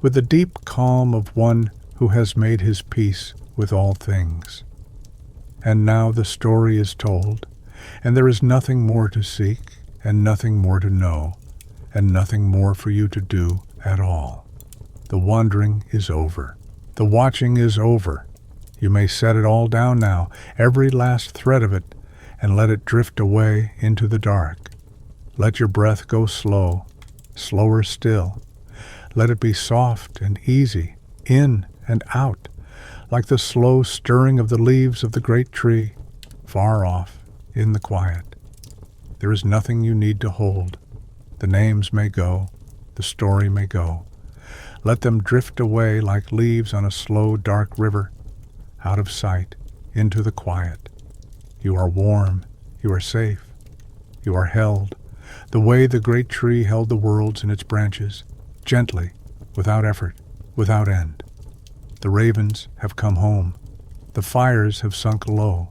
with the deep calm of one who has made his peace with all things. And now the story is told, and there is nothing more to seek, and nothing more to know, and nothing more for you to do at all. The wandering is over. The watching is over. You may set it all down now, every last thread of it, and let it drift away into the dark. Let your breath go slow, slower still. Let it be soft and easy, in and out, like the slow stirring of the leaves of the great tree, far off, in the quiet. There is nothing you need to hold. The names may go, the story may go. Let them drift away like leaves on a slow, dark river, out of sight, into the quiet. You are warm, you are safe, you are held, the way the great tree held the worlds in its branches, gently, without effort, without end. The ravens have come home. The fires have sunk low.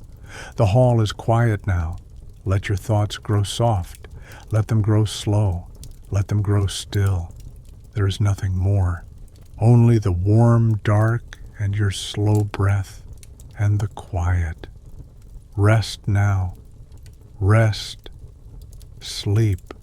The hall is quiet now. Let your thoughts grow soft. Let them grow slow. Let them grow still. There is nothing more. Only the warm dark and your slow breath and the quiet. Rest now. Rest. Sleep.